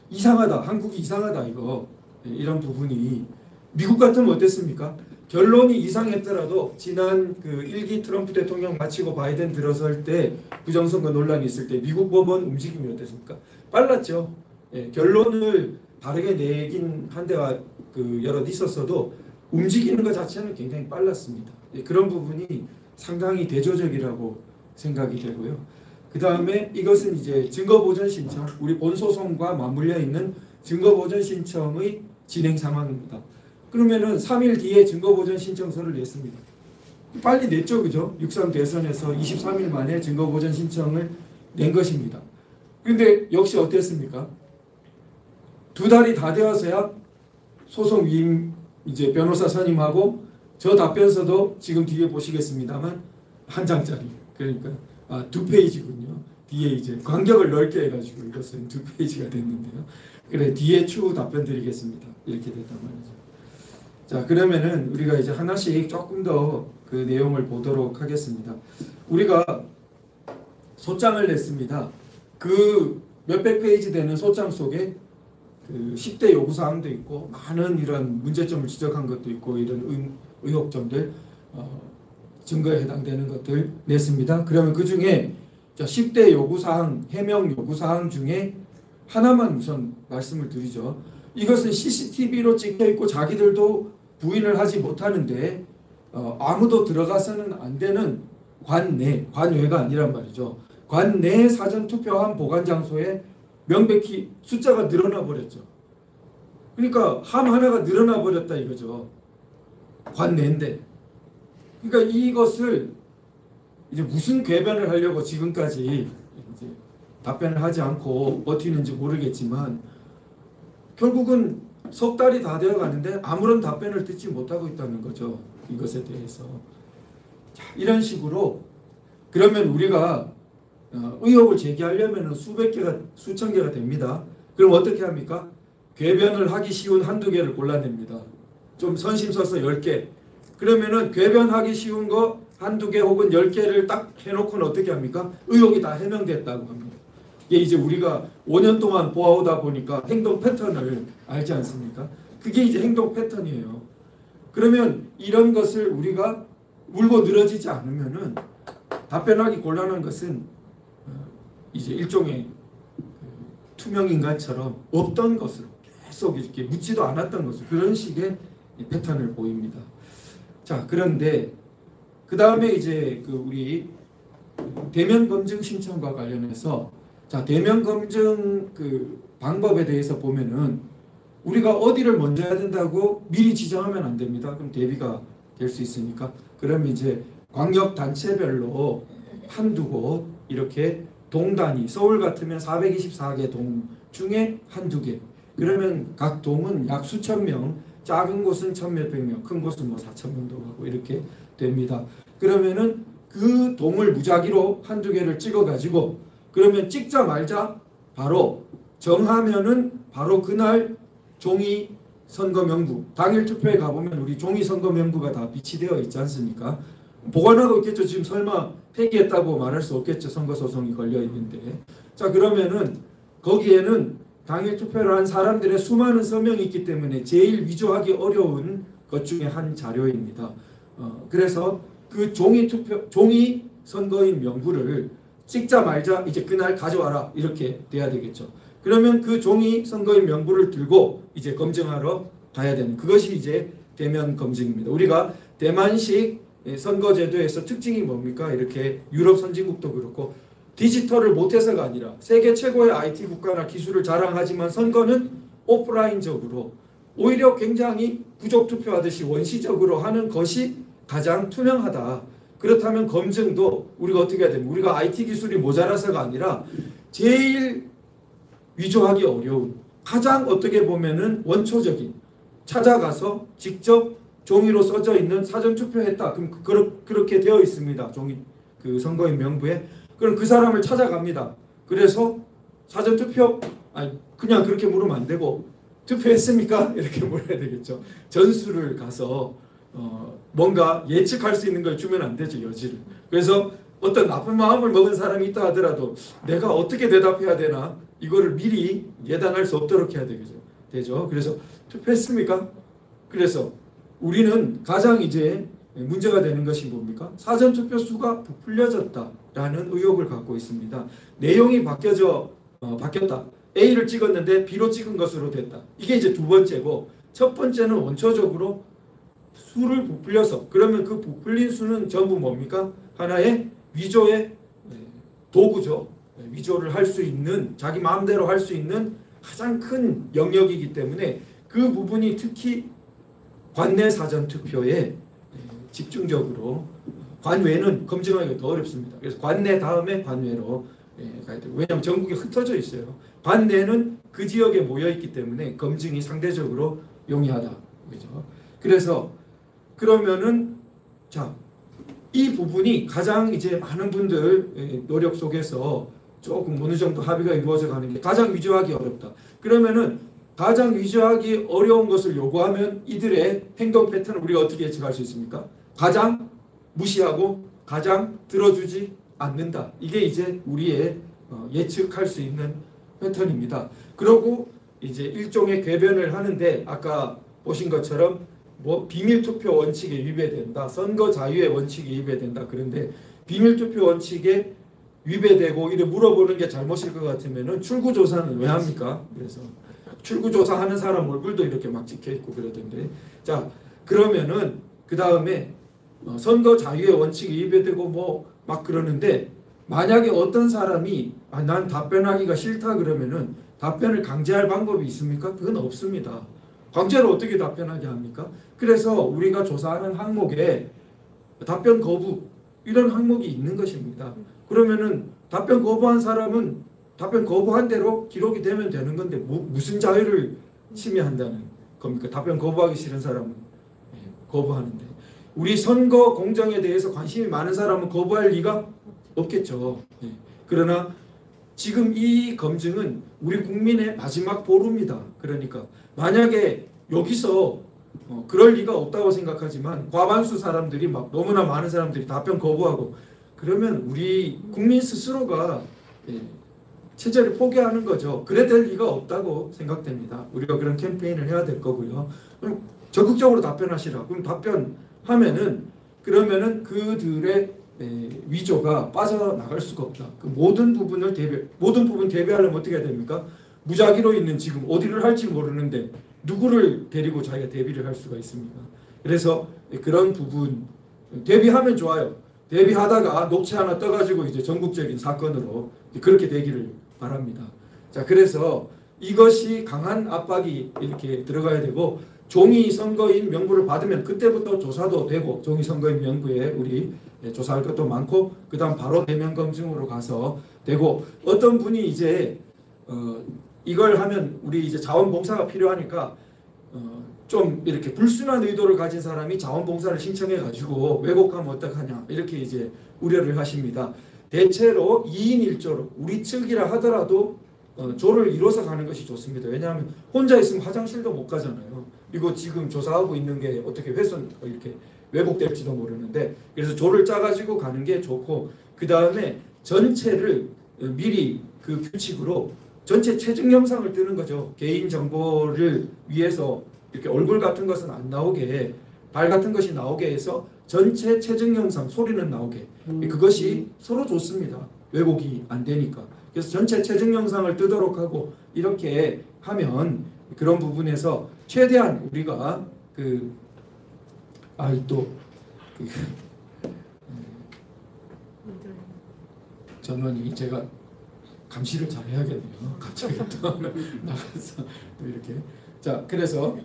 Speaker 6: 이상하다. 한국이 이상하다 이거. 이런 부분이 미국 같으면 어땠습니까? 결론이 이상했더라도 지난 그 1기 트럼프 대통령 마치고 바이든 들어설 때 부정선거 논란이 있을 때 미국 법원 움직임이 어땠습니까? 빨랐죠. 예, 결론을 바르게 내긴 한 데가 그 여럿 있었어도 움직이는 것 자체는 굉장히 빨랐습니다. 예, 그런 부분이 상당히 대조적이라고 생각이 되고요. 그 다음에 이것은 이제 증거보전 신청, 우리 본소송과 맞물려 있는 증거보전 신청의 진행 상황입니다. 그러면은 3일 뒤에 증거보전 신청서를 냈습니다. 빨리 냈죠, 그죠? 6.3 대선에서 23일 만에 증거보전 신청을 낸 것입니다. 그런데 역시 어땠습니까? 2달이 다 되어서야 소송 위임 이제 변호사 선임하고 저 답변서도 지금 뒤에 보시겠습니다만 한 장짜리. 그러니까 2페이지군요. 뒤에 이제 간격을 넓게 해가지고 이것은 2페이지가 됐는데요. 그래 뒤에 추후 답변 드리겠습니다. 이렇게 됐단 말이죠. 자, 그러면은 우리가 이제 하나씩 조금 더 그 내용을 보도록 하겠습니다. 우리가 소장을 냈습니다. 그 몇백 페이지 되는 소장 속에 그 10대 요구사항도 있고 많은 이런 문제점을 지적한 것도 있고 이런 의혹점들 증거에 해당되는 것들 냈습니다. 그러면 그 중에 10대 요구사항, 해명 요구사항 중에 하나만 우선 말씀을 드리죠. 이것은 CCTV로 찍혀 있고 자기들도 부인을 하지 못하는데 아무도 들어가서는 안 되는 관내, 관외가 아니란 말이죠. 관내 사전투표함 보관 장소에 명백히 숫자가 늘어나 버렸죠. 그러니까 함 하나가 늘어나 버렸다 이거죠. 관내인데. 그러니까 이것을 이제 무슨 궤변을 하려고 지금까지 이제 답변을 하지 않고 버티는지 모르겠지만 결국은 석 달이 다 되어 가는데 아무런 답변을 듣지 못하고 있다는 거죠. 이것에 대해서. 자, 이런 식으로 그러면 우리가 의혹을 제기하려면 수백 개가 수천 개가 됩니다. 그럼 어떻게 합니까? 궤변을 하기 쉬운 한두 개를 골라냅니다. 좀 선심 써서 10개. 그러면은 궤변하기 쉬운 거 한두 개 혹은 10개를 딱 해놓고는 어떻게 합니까? 의혹이 다 해명됐다고 합니다. 이게 이제 우리가 5년 동안 보아오다 보니까 행동 패턴을 알지 않습니까? 그게 이제 행동 패턴이에요. 그러면 이런 것을 우리가 물고 늘어지지 않으면은 답변하기 곤란한 것은 이제 일종의 투명 인간처럼 없던 것으로 계속 이렇게 묻지도 않았던 것으로 그런 식의 패턴을 보입니다. 자, 그런데 그 다음에 이제 그 우리 대면 검증 신청과 관련해서 자, 대면 검증 그 방법에 대해서 보면은 우리가 어디를 먼저 해야 된다고 미리 지정하면 안 됩니다. 그럼 대비가 될 수 있으니까. 그러면 이제 광역 단체별로 한두 곳 이렇게 동단위 서울 같으면 424개 동 중에 한두 개. 그러면 각 동은 약 수천 명, 작은 곳은 천 몇백 명, 큰 곳은 뭐 4천 명도 가고 이렇게 됩니다. 그러면은 그 동을 무작위로 한두 개를 찍어가지고 그러면 찍자마자 바로 정하면은 바로 그날 종이 선거 명부 당일 투표에 가보면 우리 종이 선거 명부가 다 비치되어 있지 않습니까? 보관하고 있겠죠. 지금 설마 폐기했다고 말할 수 없겠죠. 선거 소송이 걸려 있는데. 자, 그러면은 거기에는 당일 투표를 한 사람들의 수많은 서명이 있기 때문에 제일 위조하기 어려운 것 중에 한 자료입니다. 그래서 그 종이 선거인 명부를 찍자 말자 이제 그날 가져와라 이렇게 돼야 되겠죠. 그러면 그 종이 선거인 명부를 들고 이제 검증하러 가야 되는 그것이 이제 대면 검증입니다. 우리가 대만식 선거제도에서 특징이 뭡니까? 이렇게 유럽 선진국도 그렇고 디지털을 못해서가 아니라 세계 최고의 IT 국가나 기술을 자랑하지만 선거는 오프라인적으로 오히려 굉장히 부족 투표하듯이 원시적으로 하는 것이 가장 투명하다. 그렇다면 검증도 우리가 어떻게 해야 됩니까? 우리가 IT 기술이 모자라서가 아니라 제일 위조하기 어려운 가장 어떻게 보면은 원초적인 찾아가서 직접 종이로 써져 있는 사전 투표했다. 그럼 그렇게 되어 있습니다. 종이 그 선거인 명부에. 그럼 그 사람을 찾아갑니다. 그래서 사전투표? 아니 그냥 그렇게 물으면 안 되고 투표했습니까? 이렇게 물어야 되겠죠. 전수를 가서 뭔가 예측할 수 있는 걸 주면 안 되죠. 여지를. 그래서 어떤 나쁜 마음을 먹은 사람이 있다 하더라도 내가 어떻게 대답해야 되나 이거를 미리 예단할 수 없도록 해야 되죠. 그래서 투표했습니까? 그래서 우리는 가장 이제 문제가 되는 것이 뭡니까? 사전투표 수가 부풀려졌다라는 의혹을 갖고 있습니다. 내용이 바뀌었다. A를 찍었는데 B로 찍은 것으로 됐다. 이게 이제 두 번째고, 첫 번째는 원초적으로 수를 부풀려서, 그러면 그 부풀린 수는 전부 뭡니까? 하나의 위조의 도구죠. 위조를 할 수 있는, 자기 마음대로 할 수 있는 가장 큰 영역이기 때문에 그 부분이 특히 관내 사전투표에 집중적으로, 관외는 검증하기가 더 어렵습니다. 그래서 관내 다음에 관외로 가야 돼요. 왜냐하면 전국에 흩어져 있어요. 관내는 그 지역에 모여 있기 때문에 검증이 상대적으로 용이하다. 그죠? 그래서 그러면은 자, 이 부분이 가장 이제 많은 분들 노력 속에서 조금 어느 정도 합의가 이루어져 가는 게 가장 위조하기 어렵다. 그러면은 가장 위조하기 어려운 것을 요구하면 이들의 행동 패턴을 우리가 어떻게 예측할 수 있습니까? 가장 무시하고 가장 들어주지 않는다. 이게 이제 우리의 예측할 수 있는 패턴입니다. 그리고 이제 일종의 궤변을 하는데 아까 보신 것처럼 뭐 비밀투표 원칙에 위배된다. 선거 자유의 원칙에 위배된다. 그런데 비밀투표 원칙에 위배되고 이래 물어보는 게 잘못일 것 같으면은 출구조사는 왜 합니까? 그래서 출구조사하는 사람 얼굴도 이렇게 막 찍혀있고 그러던데, 자 그러면은 그 다음에 선거 자유의 원칙에 위배되고 뭐 막 그러는데, 만약에 어떤 사람이 난 답변하기가 싫다 그러면은 답변을 강제할 방법이 있습니까? 그건 없습니다. 강제로 어떻게 답변하게 합니까? 그래서 우리가 조사하는 항목에 답변 거부 이런 항목이 있는 것입니다. 그러면은 답변 거부한 사람은 답변 거부한 대로 기록이 되면 되는 건데 무슨 자유를 침해한다는 겁니까? 답변 거부하기 싫은 사람은 거부하는데, 우리 선거 공정에 대해서 관심이 많은 사람은 거부할 리가 없겠죠. 그러나 지금 이 검증은 우리 국민의 마지막 보루입니다. 그러니까 만약에 여기서 그럴 리가 없다고 생각하지만 과반수 사람들이 막 너무나 많은 사람들이 답변 거부하고 그러면 우리 국민 스스로가 체제를 포기하는 거죠. 그래 될 리가 없다고 생각됩니다. 우리가 그런 캠페인을 해야 될 거고요. 그럼 적극적으로 답변하시라. 그럼 답변하면은 그러면은 그들의 위조가 빠져나갈 수가 없다. 그 모든 부분 대비하려면 어떻게 해야 됩니까? 무작위로 있는 지금 어디를 할지 모르는데 누구를 데리고 자기가 대비를 할 수가 있습니까? 그래서 그런 부분 대비하면 좋아요. 대비하다가 녹취 하나 떠가지고 이제 전국적인 사건으로 그렇게 되기를 바랍니다. 자, 그래서 이것이 강한 압박이 이렇게 들어가야 되고, 종이 선거인 명부를 받으면 그때부터 조사도 되고, 종이 선거인 명부에 우리 조사할 것도 많고, 그 다음 바로 대면 검증으로 가서 되고, 어떤 분이 이제 이걸 하면 우리 이제 자원봉사가 필요하니까 좀 이렇게 불순한 의도를 가진 사람이 자원봉사를 신청해 가지고 왜곡하면 어떡하냐 이렇게 이제 우려를 하십니다. 대체로 2인 1조로 우리 측이라 하더라도 조를 이뤄서 가는 것이 좋습니다. 왜냐하면 혼자 있으면 화장실도 못 가잖아요. 이거 지금 조사하고 있는 게 어떻게 훼손 이렇게 왜곡될지도 모르는데, 그래서 조를 짜가지고 가는 게 좋고, 그 다음에 전체를 미리 그 규칙으로 전체 체증 영상을 뜨는 거죠. 개인 정보를 위해서 이렇게 얼굴 같은 것은 안 나오게, 발 같은 것이 나오게 해서 전체 체증 영상 소리는 나오게. 그것이 서로 좋습니다. 왜곡이 안 되니까. 그래서 전체 체증 영상을 뜨도록 하고 이렇게 하면 그런 부분에서 최대한 우리가 전원이 제가 감시를 잘 해야겠네요. 갑자기 또 나가서 또 이렇게. 자, 그래서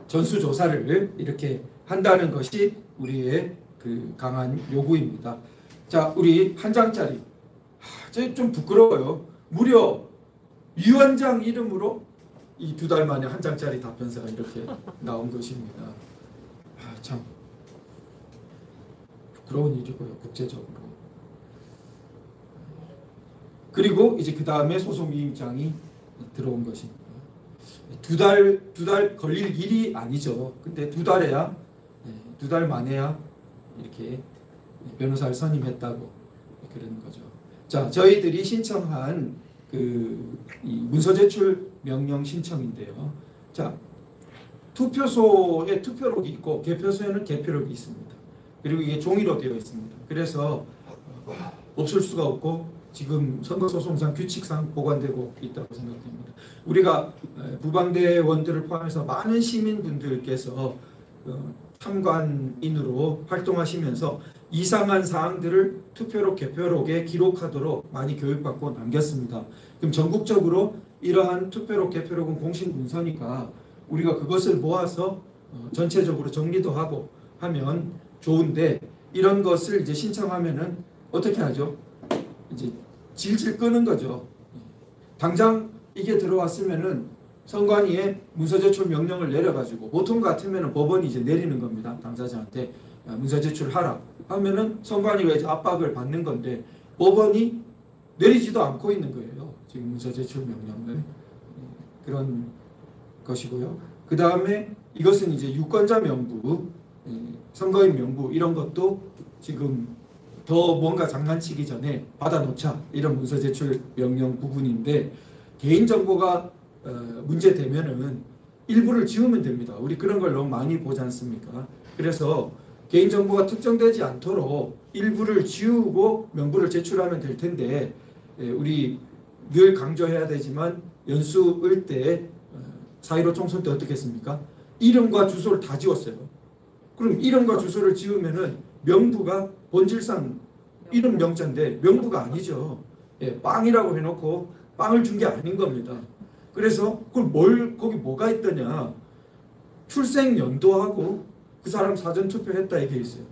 Speaker 6: 전수조사를 이렇게 한다는 것이 우리의 그 강한 요구입니다. 자, 우리 한 장짜리. 좀 부끄러워요. 무려 위원장 이름으로 이 2달 만에 한 장짜리 답변서가 이렇게 나온 것입니다. 참 부끄러운 일이고요, 국제적으로. 그리고 이제 그 다음에 소송위임장이 들어온 것입니다. 두 달 걸릴 일이 아니죠. 근데 두 달 만에야 이렇게 변호사를 선임했다고 그러는 거죠. 자, 저희들이 신청한 이 문서 제출 명령 신청인데요. 자, 투표소에 투표록이 있고 개표소에는 개표록이 있습니다. 그리고 이게 종이로 되어 있습니다. 그래서 없을 수가 없고 지금 선거소송상 규칙상 보관되고 있다고 생각됩니다. 우리가 부방대원들을 포함해서 많은 시민분들께서 참관인으로 활동하시면서 이상한 사항들을 투표록, 개표록에 기록하도록 많이 교육받고 남겼습니다. 그럼 전국적으로 이러한 투표록, 개표록은 공식 문서니까 우리가 그것을 모아서 전체적으로 정리도 하고 하면 좋은데, 이런 것을 이제 신청하면은 어떻게 하죠? 이제 질질 끄는 거죠. 당장 이게 들어왔으면은 선관위에 문서 제출 명령을 내려가지고, 보통 같으면은 법원이 이제 내리는 겁니다. 당사자한테 문서 제출하라 하면은 선관위가 이제 압박을 받는 건데, 법원이 내리지도 않고 있는 거예요. 지금 문서 제출 명령을. 그런 것이고요. 그 다음에 이것은 이제 유권자 명부, 선거인 명부 이런 것도 지금 더 뭔가 장난치기 전에 받아놓자, 이런 문서 제출 명령 부분인데, 개인정보가 문제되면은 일부를 지우면 됩니다. 우리 그런 걸 너무 많이 보지 않습니까? 그래서 개인정보가 특정되지 않도록 일부를 지우고 명부를 제출하면 될 텐데, 우리 늘 강조해야 되지만 연수을 때 4.15 총선 때 어떻게 했습니까? 이름과 주소를 다 지웠어요. 그럼 이름과 주소를 지우면은 명부가 본질상 이름 명자인데 명부가 아니죠. 빵이라고 해놓고 빵을 준 게 아닌 겁니다. 그래서 그걸 거기 뭐가 있더냐? 출생 연도하고 그 사람 사전 투표했다 이게 있어요.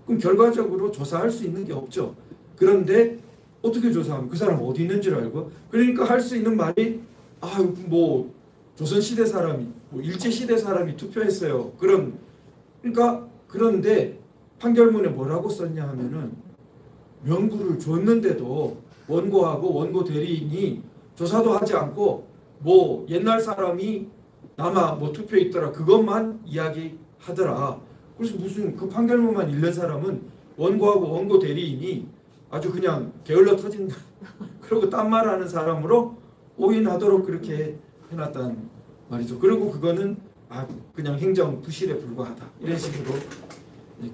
Speaker 6: 그럼 결과적으로 조사할 수 있는 게 없죠. 그런데 어떻게 조사하면 그 사람 어디 있는 줄 알고? 그러니까 할 수 있는 말이 뭐 조선시대 사람이, 뭐 일제시대 사람이 투표했어요. 그런데 판결문에 뭐라고 썼냐 하면은, 명부를 줬는데도 원고하고 원고 대리인이 조사도 하지 않고 뭐 옛날 사람이 남아 뭐 투표했더라 그것만 이야기하더라. 그래서 무슨 그 판결문만 읽는 사람은 원고하고 원고 대리인이 아주 그냥 게을러 터진 그러고 딴 말하는 사람으로 오인하도록 그렇게 해놨단 말이죠. 그리고 그거는 그냥 행정 부실에 불과하다, 이런 식으로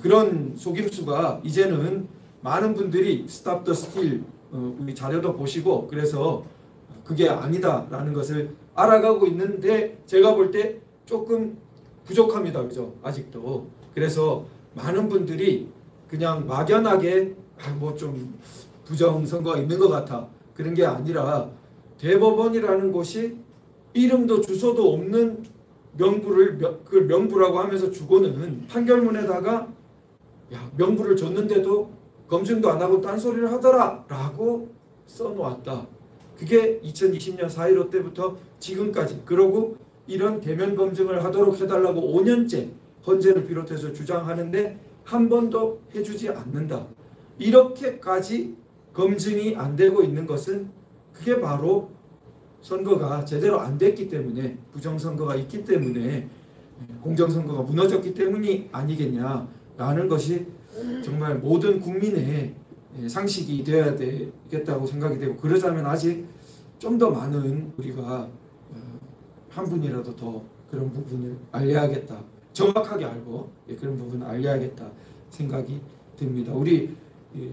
Speaker 6: 그런 속임수가 이제는 많은 분들이 스탑 더 스틸 우리 자료도 보시고 그래서 그게 아니다라는 것을 알아가고 있는데, 제가 볼 때 조금 부족합니다. 그죠? 아직도. 그래서 많은 분들이 그냥 막연하게 뭐 좀 부정선거가 있는 것 같아, 그런 게 아니라 대법원이라는 곳이 이름도 주소도 없는 명부를 그 명부라고 하면서 주고는 판결문에다가 명부를 줬는데도 검증도 안 하고 딴소리를 하더라 라고 써놓았다. 그게 2020년 4.15 때부터 지금까지, 그러고 이런 대면 검증을 하도록 해달라고 5년째 헌재를 비롯해서 주장하는데 한 번도 해주지 않는다. 이렇게까지 검증이 안 되고 있는 것은 그게 바로 선거가 제대로 안 됐기 때문에, 부정선거가 있기 때문에, 공정선거가 무너졌기 때문이 아니겠냐라는 것이 정말 모든 국민의 상식이 되어야 되겠다고 생각이 되고, 그러자면 아직 좀 더 많은 우리가 한 분이라도 더 그런 부분을 알려야겠다, 정확하게 알고 그런 부분을 알려야겠다 생각이 듭니다. 우리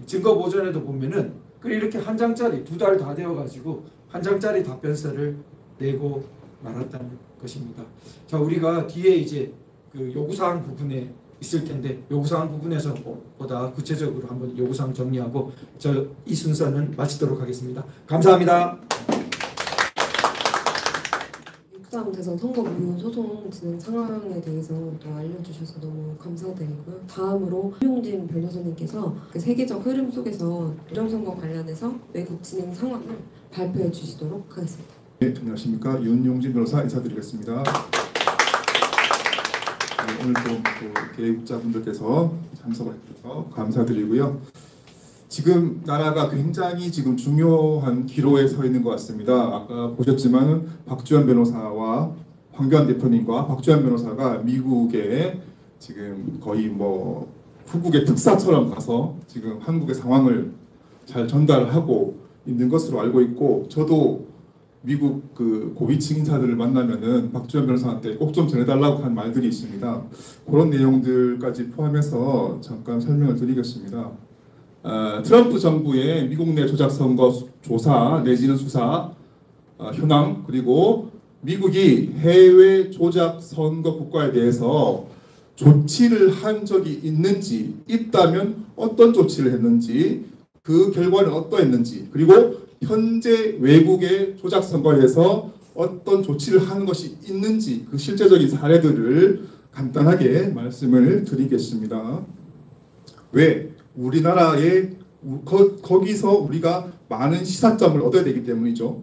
Speaker 6: 증거 보전에도 보면은 이렇게 한 장짜리 2달 다 되어가지고 한 장짜리 답변서를 내고 말았다는 것입니다. 자, 우리가 뒤에 이제 그 요구사항 부분에 있을 텐데, 요구사항 부분에서 보다 구체적으로 한번 요구사항 정리하고 이 순서는 마치도록 하겠습니다. 감사합니다.
Speaker 1: 6.3 대선 선거 무효 소송 진행 상황에 대해서 또 알려주셔서 너무 감사드리고요. 다음으로 홍용진 변호사님께서 그 세계적 흐름 속에서 부정선거 관련해서 외국 진행 상황을 발표해 주시도록 하겠습니다.
Speaker 7: 네, 안녕하십니까. 윤용진 변호사 인사드리겠습니다. 오늘 또 개입자분들께서 참석을 해주셔서 감사드리고요. 지금 나라가 굉장히 지금 중요한 기로에 서 있는 것 같습니다. 아까 보셨지만 박주현 변호사와 황교안 대표님과 박주현 변호사가 미국에 지금 거의 뭐 후국의 특사처럼 가서 지금 한국의 상황을 잘 전달하고 있는 것으로 알고 있고, 저도 미국 그 고위층 인사들을 만나면은 박주현 변호사한테 꼭 좀 전해달라고 한 말들이 있습니다. 그런 내용들까지 포함해서 잠깐 설명을 드리겠습니다. 트럼프 정부의 미국 내 조작 선거 조사 내지는 수사 현황, 그리고 미국이 해외 조작 선거 국가에 대해서 조치를 한 적이 있는지, 있다면 어떤 조치를 했는지, 그 결과는 어떠했는지, 그리고 현재 외국의 조작 선거에 대해서 어떤 조치를 하는 것이 있는지, 그 실제적인 사례들을 간단하게 말씀을 드리겠습니다. 왜? 우리나라에 거기서 우리가 많은 시사점을 얻어야 되기 때문이죠.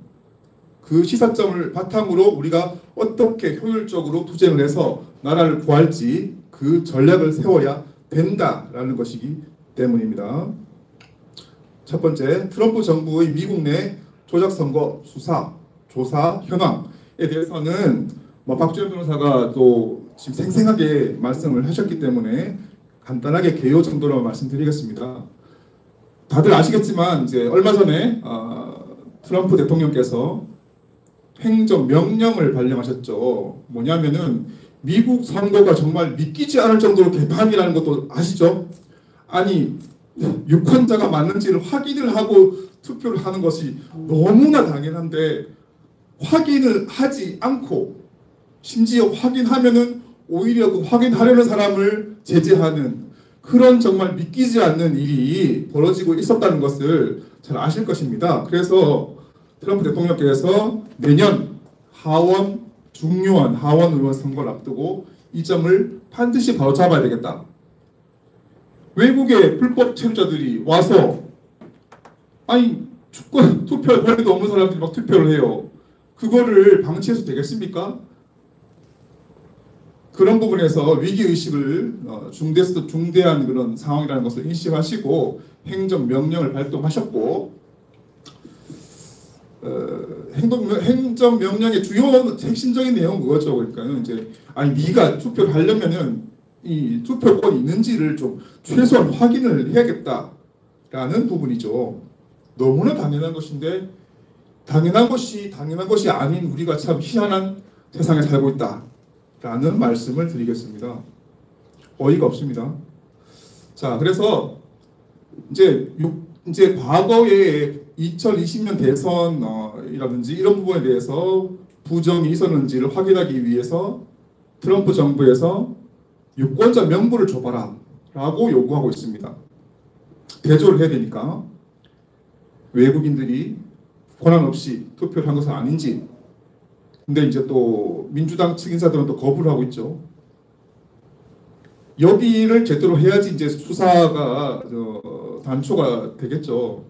Speaker 7: 그 시사점을 바탕으로 우리가 어떻게 효율적으로 투쟁을 해서 나라를 구할지 그 전략을 세워야 된다라는 것이기 때문입니다. 첫 번째, 트럼프 정부의 미국 내 조작 선거 수사, 조사 현황에 대해서는 박주현 변호사가 또 지금 생생하게 말씀을 하셨기 때문에 간단하게 개요 정도로 말씀드리겠습니다. 다들 아시겠지만 이제 얼마 전에 트럼프 대통령께서 행정 명령을 발령하셨죠. 뭐냐면은 미국 선거가 정말 믿기지 않을 정도로 개판이라는 것도 아시죠? 아니, 유권자가 맞는지를 확인을 하고 투표를 하는 것이 너무나 당연한데 확인을 하지 않고, 심지어 확인하면은 오히려 그 확인하려는 사람을 제재하는 그런 정말 믿기지 않는 일이 벌어지고 있었다는 것을 잘 아실 것입니다. 그래서 트럼프 대통령께서 내년 하원 중요한 하원 의원 선거를 앞두고 이 점을 반드시 바로잡아야 되겠다. 외국의 불법 체류자들이 와서 아니 주권 투표할 권리도 없는 사람들이 막 투표를 해요. 그거를 방치해서 되겠습니까? 그런 부분에서 위기의식을 중대한 그런 상황이라는 것을 인식하시고 행정명령을 발동하셨고, 행정명령의 주요 핵심적인 내용은 그거죠. 그러니까 이제 아니 네가 투표를 하려면은 이 투표권이 있는지를 좀 최소한 확인을 해야겠다라는 부분이죠. 너무나 당연한 것인데 당연한 것이 아닌 우리가 참 희한한 세상에 살고 있다라는 말씀을 드리겠습니다. 어이가 없습니다. 자, 그래서 이제 과거에 2020년 대선이라든지 이런 부분에 대해서 부정이 있었는지를 확인하기 위해서 트럼프 정부에서 유권자 명부를 줘봐라 라고 요구하고 있습니다. 대조를 해야 되니까 외국인들이 권한 없이 투표를 한 것은 아닌지. 근데 이제 또 민주당 측 인사들은 또 거부를 하고 있죠. 여기를 제대로 해야지 이제 수사가 단초가 되겠죠.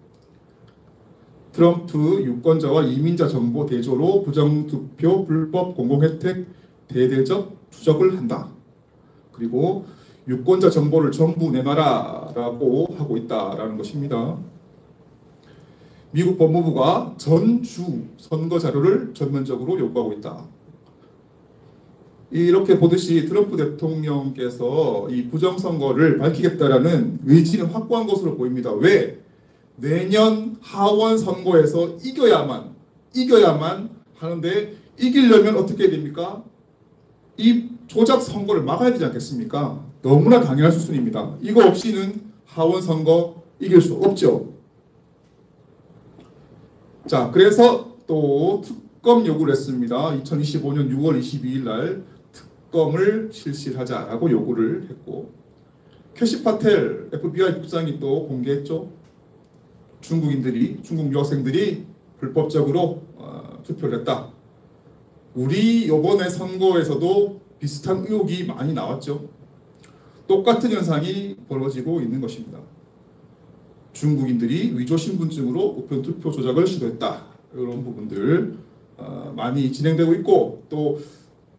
Speaker 7: 트럼프 유권자와 이민자 정보 대조로 부정투표 불법 공공혜택 대대적 추적을 한다. 그리고 유권자 정보를 전부 내놔라라고 하고 있다라는 것입니다. 미국 법무부가 전주 선거 자료를 전면적으로 요구하고 있다. 이렇게 보듯이 트럼프 대통령께서 이 부정선거를 밝히겠다라는 의지는 확고한 것으로 보입니다. 왜? 내년 하원 선거에서 이겨야만 하는데 이기려면 어떻게 해야 됩니까? 이 조작 선거를 막아야 되지 않겠습니까? 너무나 당연한 수순입니다. 이거 없이는 하원 선거 이길 수 없죠. 자, 그래서 또 특검 요구를 했습니다. 2025년 6월 22일 날 특검을 실시하자라고 요구를 했고, 캐시 파텔 FBI 국장이 또 공개했죠. 중국 유학생들이 불법적으로 투표를 했다. 우리 이번에 선거에서도 비슷한 의혹이 많이 나왔죠. 똑같은 현상이 벌어지고 있는 것입니다. 중국인들이 위조 신분증으로 우편 투표 조작을 시도했다. 이런 부분들 많이 진행되고 있고, 또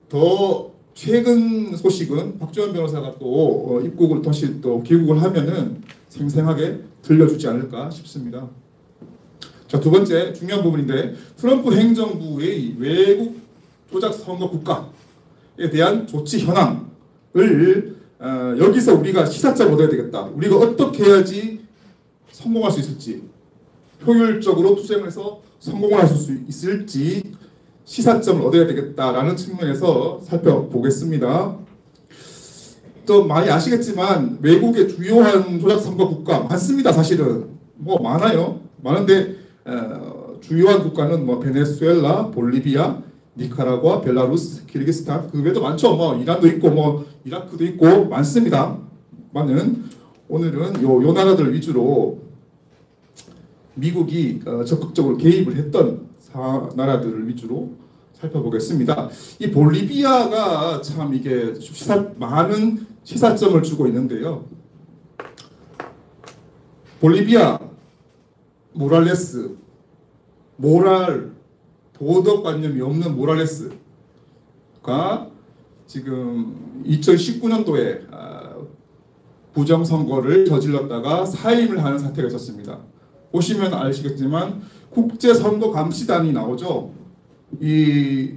Speaker 7: 더 최근 소식은 박주원 변호사가 또 입국을 다시 또 귀국을 하면은 생생하게 들려주지 않을까 싶습니다. 자, 두 번째 중요한 부분인데 트럼프 행정부의 외국 조작 선거 국가에 대한 조치 현황을 여기서 우리가 시사점을 얻어야 되겠다. 우리가 어떻게 해야지 성공할 수 있을지, 효율적으로 투쟁을 해서 성공할 수 있을지 시사점을 얻어야 되겠다라는 측면에서 살펴보겠습니다. 또 많이 아시겠지만 외국의 주요한 조작 선거 국가 많습니다. 사실은 뭐 많아요. 많은데 주요한 국가는 뭐 베네수엘라, 볼리비아, 니카라과, 벨라루스, 키르기스탄 그 외에도 많죠. 뭐 이란도 있고 뭐 이라크도 있고 많습니다. 많은 오늘은 요 나라들 위주로 미국이 적극적으로 개입을 했던 나라들을 위주로 살펴보겠습니다. 이 볼리비아가 참 이게 많은 시사점을 주고 있는데요. 볼리비아, 모랄레스, 도덕관념이 없는 모랄레스가 지금 2019년도에 부정선거를 저질렀다가 사임을 하는 사태가 있었습니다. 보시면 아시겠지만 국제선거감시단이 나오죠. 이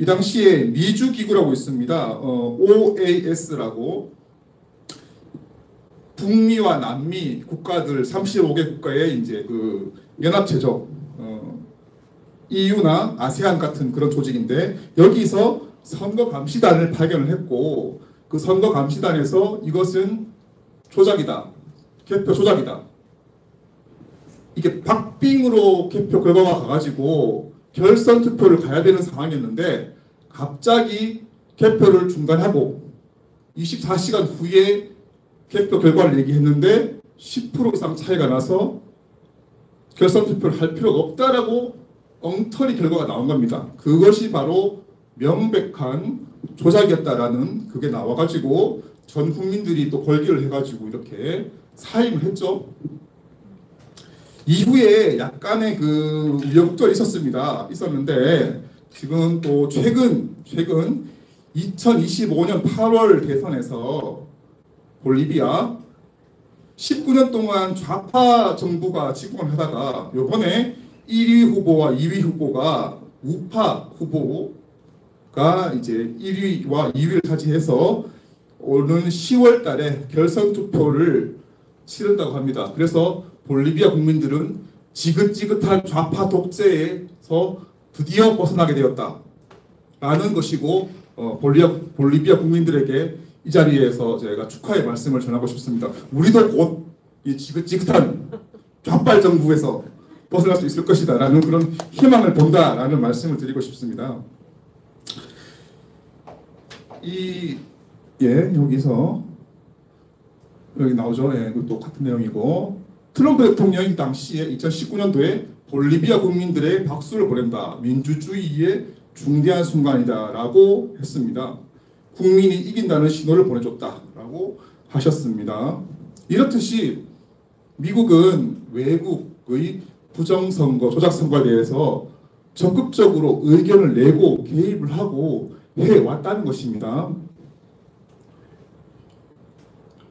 Speaker 7: 당시에 미주기구라고 있습니다. OAS라고 북미와 남미 국가들 35개 국가의 이제 그 연합체죠. EU나 아세안 같은 그런 조직인데 여기서 선거감시단을 발견을 했고 그 선거감시단에서 이것은 조작이다. 개표 조작이다. 이게 박빙으로 개표 결과가 가가지고 결선 투표를 가야 되는 상황이었는데 갑자기 개표를 중단하고 24시간 후에 개표 결과를 얘기했는데 10% 이상 차이가 나서 결선 투표를 할 필요가 없다라고 엉터리 결과가 나온 겁니다. 그것이 바로 명백한 조작이었다라는 그게 나와가지고 전 국민들이 또 걸기를 해가지고 이렇게 사임을 했죠. 이후에 약간의 그 우여곡절이 있었는데 지금 또 최근 2025년 8월 대선에서 볼리비아 19년 동안 좌파 정부가 집권을 하다가 이번에 1위 후보와 2위 후보가 우파 후보가 이제 1위와 2위를 차지해서 오는 10월 달에 결선 투표를 치른다고 합니다. 그래서 볼리비아 국민들은 지긋지긋한 좌파 독재에서 드디어 벗어나게 되었다라는 것이고 볼리비아 국민들에게 이 자리에서 제가 축하의 말씀을 전하고 싶습니다. 우리도 곧 이 지긋지긋한 좌빨 정부에서 벗어날 수 있을 것이다라는 그런 희망을 본다라는 말씀을 드리고 싶습니다. 여기서 여기 나오죠. 또 같은 내용이고 트럼프 대통령이 당시에 2019년도에 볼리비아 국민들의 박수를 보낸다. 민주주의의 중대한 순간이다라고 했습니다. 국민이 이긴다는 신호를 보내줬다라고 하셨습니다. 이렇듯이 미국은 외국의 부정선거, 조작선거에 대해서 적극적으로 의견을 내고 개입을 하고 해왔다는 것입니다.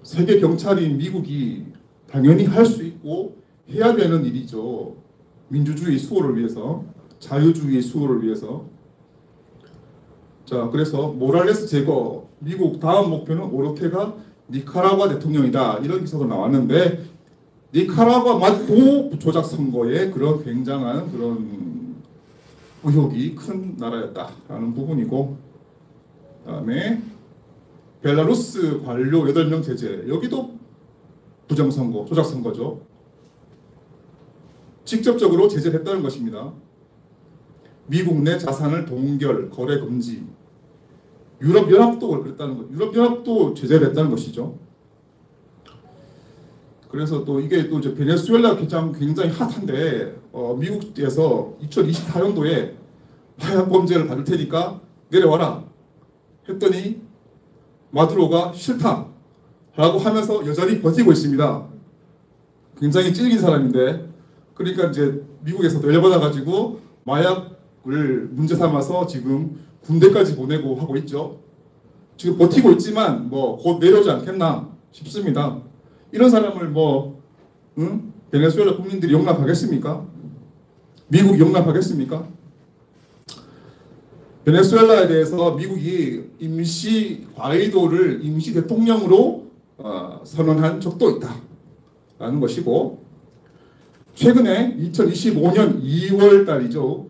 Speaker 7: 세계 경찰인 미국이 당연히 할 수 있고 해야 되는 일이죠. 민주주의 수호를 위해서, 자유주의의 수호를 위해서. 자, 그래서 모랄레스 제거, 미국 다음 목표는 오르테가 니카라과 대통령이다. 이런 기사가 나왔는데 니카라과도 조작 선거에 그런 굉장한 그런 의혹이 큰 나라였다라는 부분이고, 그다음에 벨라루스 관료 8명 제재, 여기도 부정선거, 조작선거죠. 직접적으로 제재를 했다는 것입니다. 미국 내 자산을 동결, 거래 금지. 유럽연합도 그랬다는 것, 유럽연합도 제재를 했다는 것이죠. 그래서 또 이게 또 이제 베네수엘라 굉장히 핫한데 미국에서 2024년도에 하얀 범죄를 받을 테니까 내려와라 했더니 마두로가 싫다 라고 하면서 여전히 버티고 있습니다. 굉장히 찔긴 사람인데, 그러니까 이제 미국에서도 열받아가지고 마약을 문제 삼아서 지금 군대까지 보내고 하고 있죠. 지금 버티고 있지만 뭐 곧 내려오지 않겠나 싶습니다. 이런 사람을 뭐 베네수엘라 국민들이 용납하겠습니까? 미국이 용납하겠습니까? 베네수엘라에 대해서 미국이 임시 과이도를 임시 대통령으로 선언한 적도 있다라는 것이고, 최근에 2025년 2월 달이죠.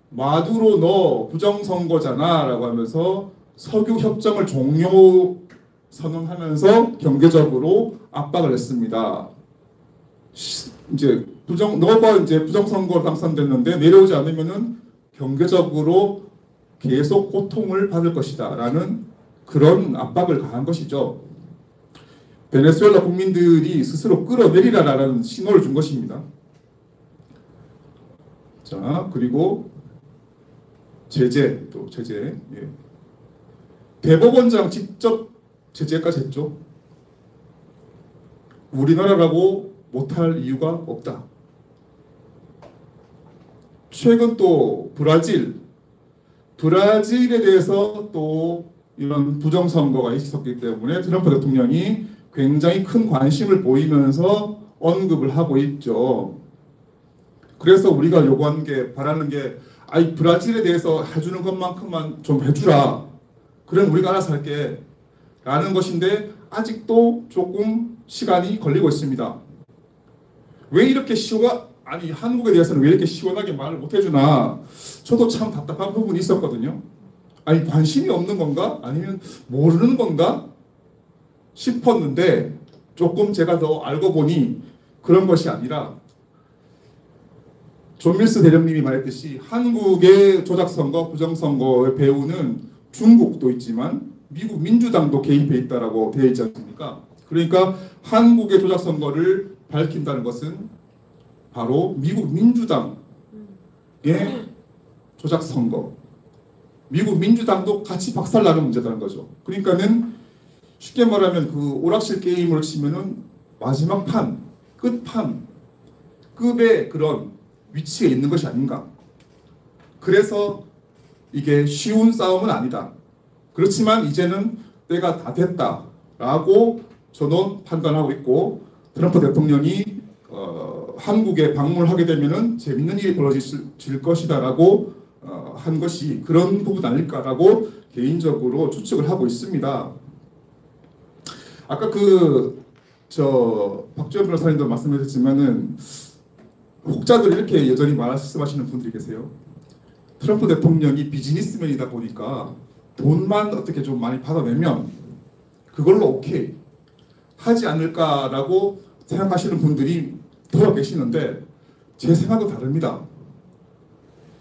Speaker 7: 마두로 너 부정선거잖아 라고 하면서 석유 협정을 종료 선언하면서 경제적으로 압박을 했습니다. 이제 너가 이제 부정선거로 당선됐는데 내려오지 않으면은 경제적으로 계속 고통을 받을 것이다 라는 그런 압박을 가한 것이죠. 베네수엘라 국민들이 스스로 끌어내리라라는 신호를 준 것입니다. 자, 그리고 제재. 예. 대법원장 직접 제재까지 했죠. 우리나라라고 못할 이유가 없다. 최근 또 브라질에 대해서 또 이런 부정선거가 있었기 때문에 트럼프 대통령이 굉장히 큰 관심을 보이면서 언급을 하고 있죠. 그래서 우리가 요구하는 게, 바라는 게, 아이 브라질에 대해서 해주는 것만큼만 좀 해주라. 그럼 우리가 알아서 할게. 라는 것인데 아직도 조금 시간이 걸리고 있습니다. 왜 이렇게 한국에 대해서는 왜 이렇게 시원하게 말을 못 해주나, 저도 참 답답한 부분이 있었거든요. 아니 관심이 없는 건가? 아니면 모르는 건가? 싶었는데 조금 제가 더 알고 보니 그런 것이 아니라, 존 밀스 대령님이 말했듯이 한국의 조작선거, 부정선거의 배후는 중국도 있지만 미국 민주당도 개입해 있다라고 되어 있지 않습니까? 그러니까 한국의 조작선거를 밝힌다는 것은 바로 미국 민주당의 조작선거, 미국 민주당도 같이 박살나는 문제라는 거죠. 그러니까는 쉽게 말하면 그 오락실 게임을 치면은 마지막 판, 끝판급의 그런 위치에 있는 것이 아닌가. 그래서 이게 쉬운 싸움은 아니다. 그렇지만 이제는 때가 다 됐다라고 저는 판단하고 있고, 트럼프 대통령이 한국에 방문을 하게 되면은 재밌는 일이 벌어질 것이다라고 한 것이 그런 부분 아닐까라고 개인적으로 추측을 하고 있습니다. 아까 박주현 변호사님도 말씀하셨지만은 혹자들 이렇게 여전히 말씀하시는 분들이 계세요. 트럼프 대통령이 비즈니스맨이다 보니까 돈만 어떻게 좀 많이 받아내면 그걸로 오케이 하지 않을까라고 생각하시는 분들이 더 계시는데, 제 생각은 다릅니다.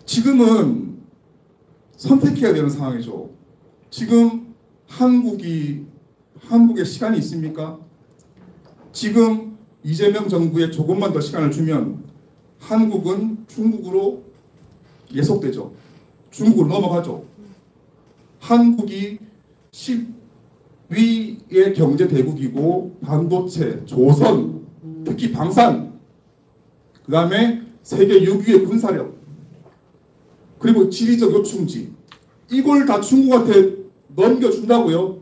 Speaker 7: 지금은 선택해야 되는 상황이죠. 지금 한국에 시간이 있습니까? 지금 이재명 정부에 조금만 더 시간을 주면 한국은 중국으로 예속되죠. 중국으로 넘어가죠. 한국이 10위의 경제 대국이고 반도체, 조선, 특히 방산, 그 다음에 세계 6위의 군사력, 그리고 지리적 요충지, 이걸 다 중국한테 넘겨준다고요.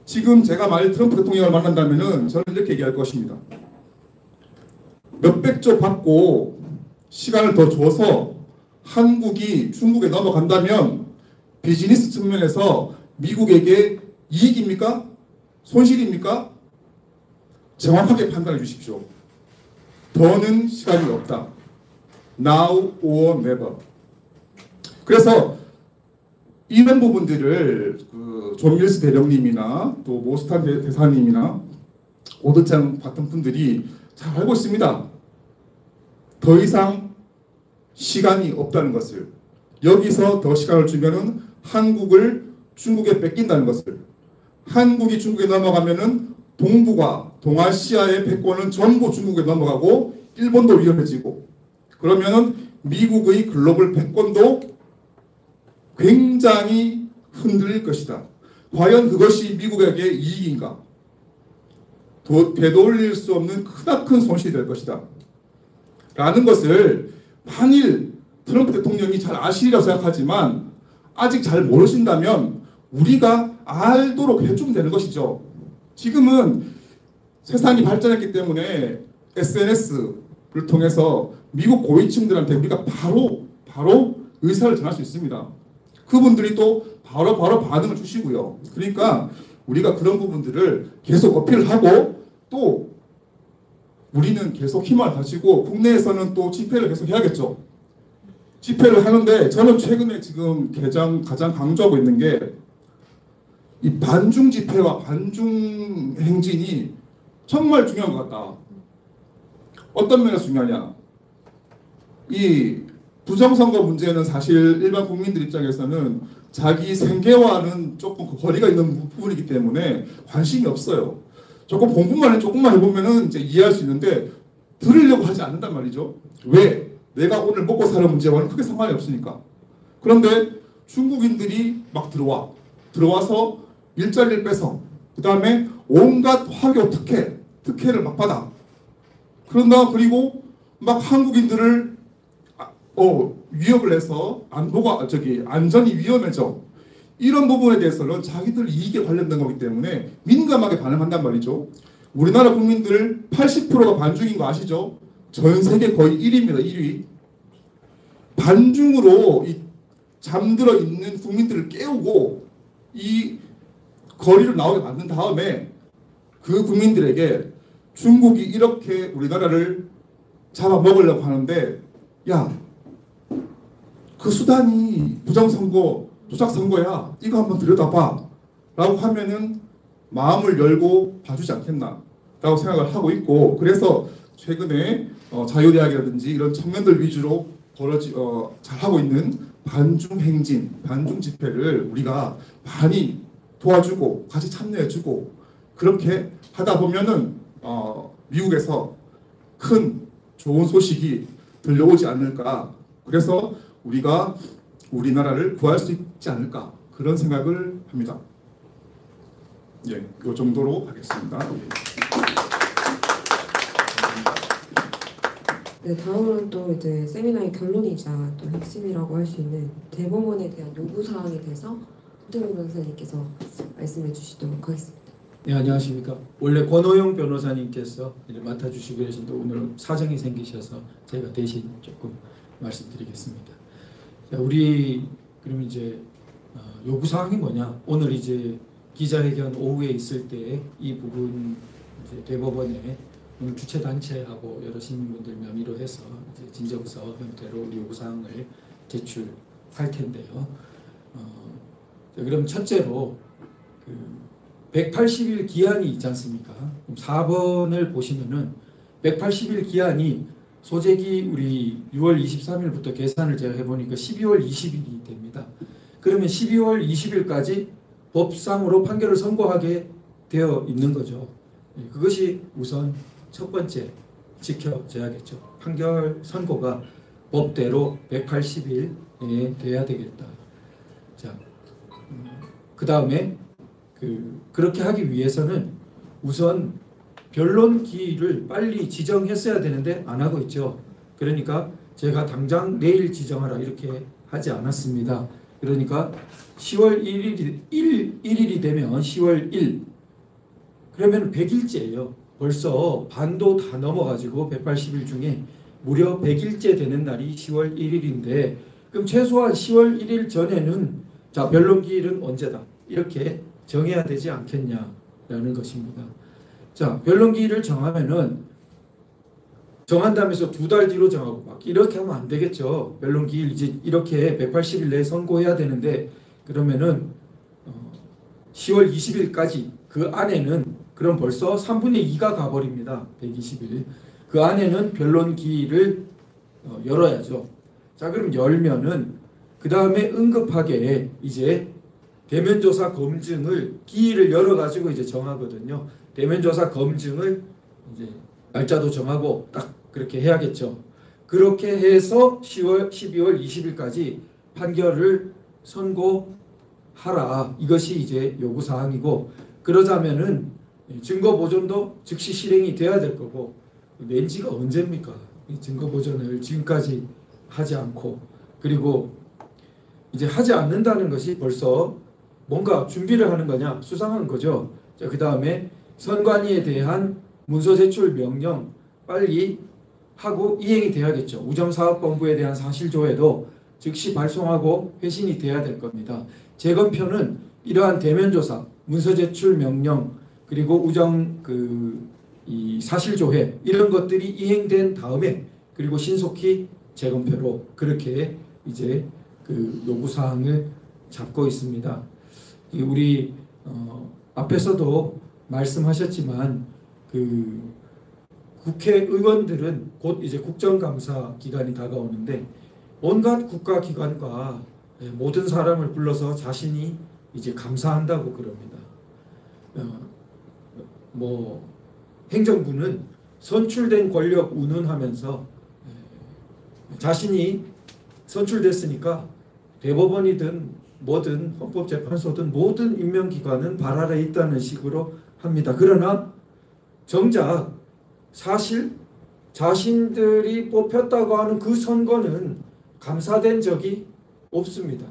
Speaker 7: 지금 제가 만약 트럼프 대통령을 만난다면은 저는 이렇게 얘기할 것입니다. 몇백조 받고 시간을 더 줘서 한국이 중국에 넘어간다면 비즈니스 측면에서 미국에게 이익입니까? 손실입니까? 정확하게 판단해 주십시오. 더는 시간이 없다. Now or never. 그래서 이런 부분들을 존 밀스 대령님이나 또 모스탄 대사님이나 오드창 같은 분들이 잘 알고 있습니다. 더 이상 시간이 없다는 것을, 여기서 더 시간을 주면은 한국을 중국에 뺏긴다는 것을, 한국이 중국에 넘어가면은 동북아, 동아시아의 패권은 전부 중국에 넘어가고 일본도 위험해지고, 그러면은 미국의 글로벌 패권도 굉장히 흔들릴 것이다. 과연 그것이 미국에게 이익인가? 되돌릴 수 없는 크나큰 손실이 될 것이다. 라는 것을 만일 트럼프 대통령이 잘 아시리라고 생각하지만 아직 잘 모르신다면 우리가 알도록 해주면 되는 것이죠. 지금은 세상이 발전했기 때문에 SNS를 통해서 미국 고위층들한테 우리가 바로 의사를 전할 수 있습니다. 그분들이 또 바로 반응을 주시고요. 그러니까 우리가 그런 부분들을 계속 어필하고 또 우리는 계속 희망을 가지고 국내에서는 또 집회를 계속 해야겠죠. 집회를 하는데 저는 최근에 지금 가장 강조하고 있는 게 이 반중 집회와 반중 행진이 정말 중요한 것 같다. 어떤 면에서 중요하냐? 이 부정선거 문제는 사실 일반 국민들 입장에서는 자기 생계와는 조금 거리가 있는 부분이기 때문에 관심이 없어요. 조금 공부만 조금만 해보면은 이제 이해할 수 있는데 들으려고 하지 않는단 말이죠. 왜? 내가 오늘 먹고 사는 문제와는 크게 상관이 없으니까. 그런데 중국인들이 막 들어와서 일자리를 뺏어 그 다음에 온갖 화교 특혜를 막 받아. 그리고 막 한국인들을 위협을 해서 안전이 위험해져. 이런 부분에 대해서는 자기들 이익에 관련된 거기 때문에 민감하게 반응한단 말이죠. 우리나라 국민들 80%가 반중인 거 아시죠? 전 세계 거의 1위입니다. 1위. 반중으로 잠들어 있는 국민들을 깨우고 이 거리로 나오게 만든 다음에 그 국민들에게 중국이 이렇게 우리나라를 잡아먹으려고 하는데 야, 그 수단이 부정선거, 조작선거야. 이거 한번 들여다봐. 라고 하면은 마음을 열고 봐주지 않겠나 라고 생각을 하고 있고, 그래서 최근에 자유대학이라든지 이런 청년들 위주로 잘하고 있는 반중 행진, 반중 집회를 우리가 많이 도와주고 같이 참여해주고 그렇게 하다 보면은 미국에서 큰 좋은 소식이 들려오지 않을까. 그래서 우리가 우리나라를 구할 수 있지 않을까 그런 생각을 합니다. 예, 이 정도로 하겠습니다.
Speaker 1: 네, 다음은 또 이제 세미나의 결론이자 또 핵심이라고 할 수 있는 대법원에 대한 요구 사항에 대해서 노태우 변호사님께서 말씀해 주시도록 하겠습니다.
Speaker 6: 네, 안녕하십니까. 원래 권호영 변호사님께서 맡아주시기로 했는데 오늘 사정이 생기셔서 제가 대신 조금 말씀드리겠습니다. 자, 우리 그럼 이제 요구 사항이 뭐냐? 오늘 이제 기자회견 오후에 있을 때 이 부분 이제 대법원에 오늘 주최 단체하고 여러 시민분들 명의로 해서 이제 진정서 형태로 요구 사항을 제출할 텐데요. 자, 그럼 첫째로 180일 기한이 있지 않습니까? 4번을 보시면은 180일 기한이 소재기 우리 6월 23일부터 계산을 제가 해보니까 12월 20일이 됩니다. 그러면 12월 20일까지 법상으로 판결을 선고하게 되어 있는 거죠. 그것이 우선 첫 번째 지켜져야겠죠. 판결 선고가 법대로 180일에 돼야 되겠다. 자, 그 다음에 그렇게 하기 위해서는 우선 변론 기일을 빨리 지정했어야 되는데 안 하고 있죠. 그러니까 제가 당장 내일 지정하라 이렇게 하지 않았습니다. 그러니까 10월 1일이 되면 10월 1 그러면 100일째예요. 벌써 반도 다 넘어가지고 180일 중에 무려 100일째 되는 날이 10월 1일인데 그럼 최소한 10월 1일 전에는 자 변론 기일은 언제다 이렇게 정해야 되지 않겠냐라는 것입니다. 자, 변론 기일을 정하면은 정한다면서 2달 뒤로 정하고 막 이렇게 하면 안 되겠죠. 변론 기일 이제 이렇게 180일 내에 선고해야 되는데 그러면은 10월 20일까지 그 안에는 그럼 벌써 3분의 2가 가버립니다. 120일. 그 안에는 변론 기일을 열어야죠. 자, 그럼 열면은 그 다음에 응급하게 이제 대면조사 검증을 기일을 열어가지고 이제 정하거든요. 대면조사 검증을 이제 날짜도 정하고 딱 그렇게 해야겠죠. 그렇게 해서 12월 20일까지 판결을 선고하라. 이것이 이제 요구사항이고 그러자면은 증거 보존도 즉시 실행이 돼야 될 거고 낸 지가 언제입니까? 증거 보존을 지금까지 하지 않고 그리고 이제 하지 않는다는 것이 벌써 뭔가 준비를 하는 거냐? 수상한 거죠. 자, 그 다음에 선관위에 대한 문서 제출 명령 빨리 하고 이행이 돼야겠죠. 우정사업본부에 대한 사실조회도 즉시 발송하고 회신이 돼야 될 겁니다. 재검표는 이러한 대면조사, 문서 제출 명령 그리고 우정 이 사실조회 이런 것들이 이행된 다음에 그리고 신속히 재검표로 그렇게 이제 그 요구사항을 잡고 있습니다. 우리 앞에서도 말씀하셨지만 그 국회의원들은 곧 이제 국정감사 기간이 다가오는데 온갖 국가기관과 모든 사람을 불러서 자신이 이제 감사한다고 그럽니다. 뭐 행정부는 선출된 권력 운운하면서 자신이 선출됐으니까 대법원이든 뭐든 헌법재판소든 모든 인명기관은 발 아래 있다는 식으로 합니다. 그러나 정작 사실 자신들이 뽑혔다고 하는 그 선거는 감사된 적이 없습니다.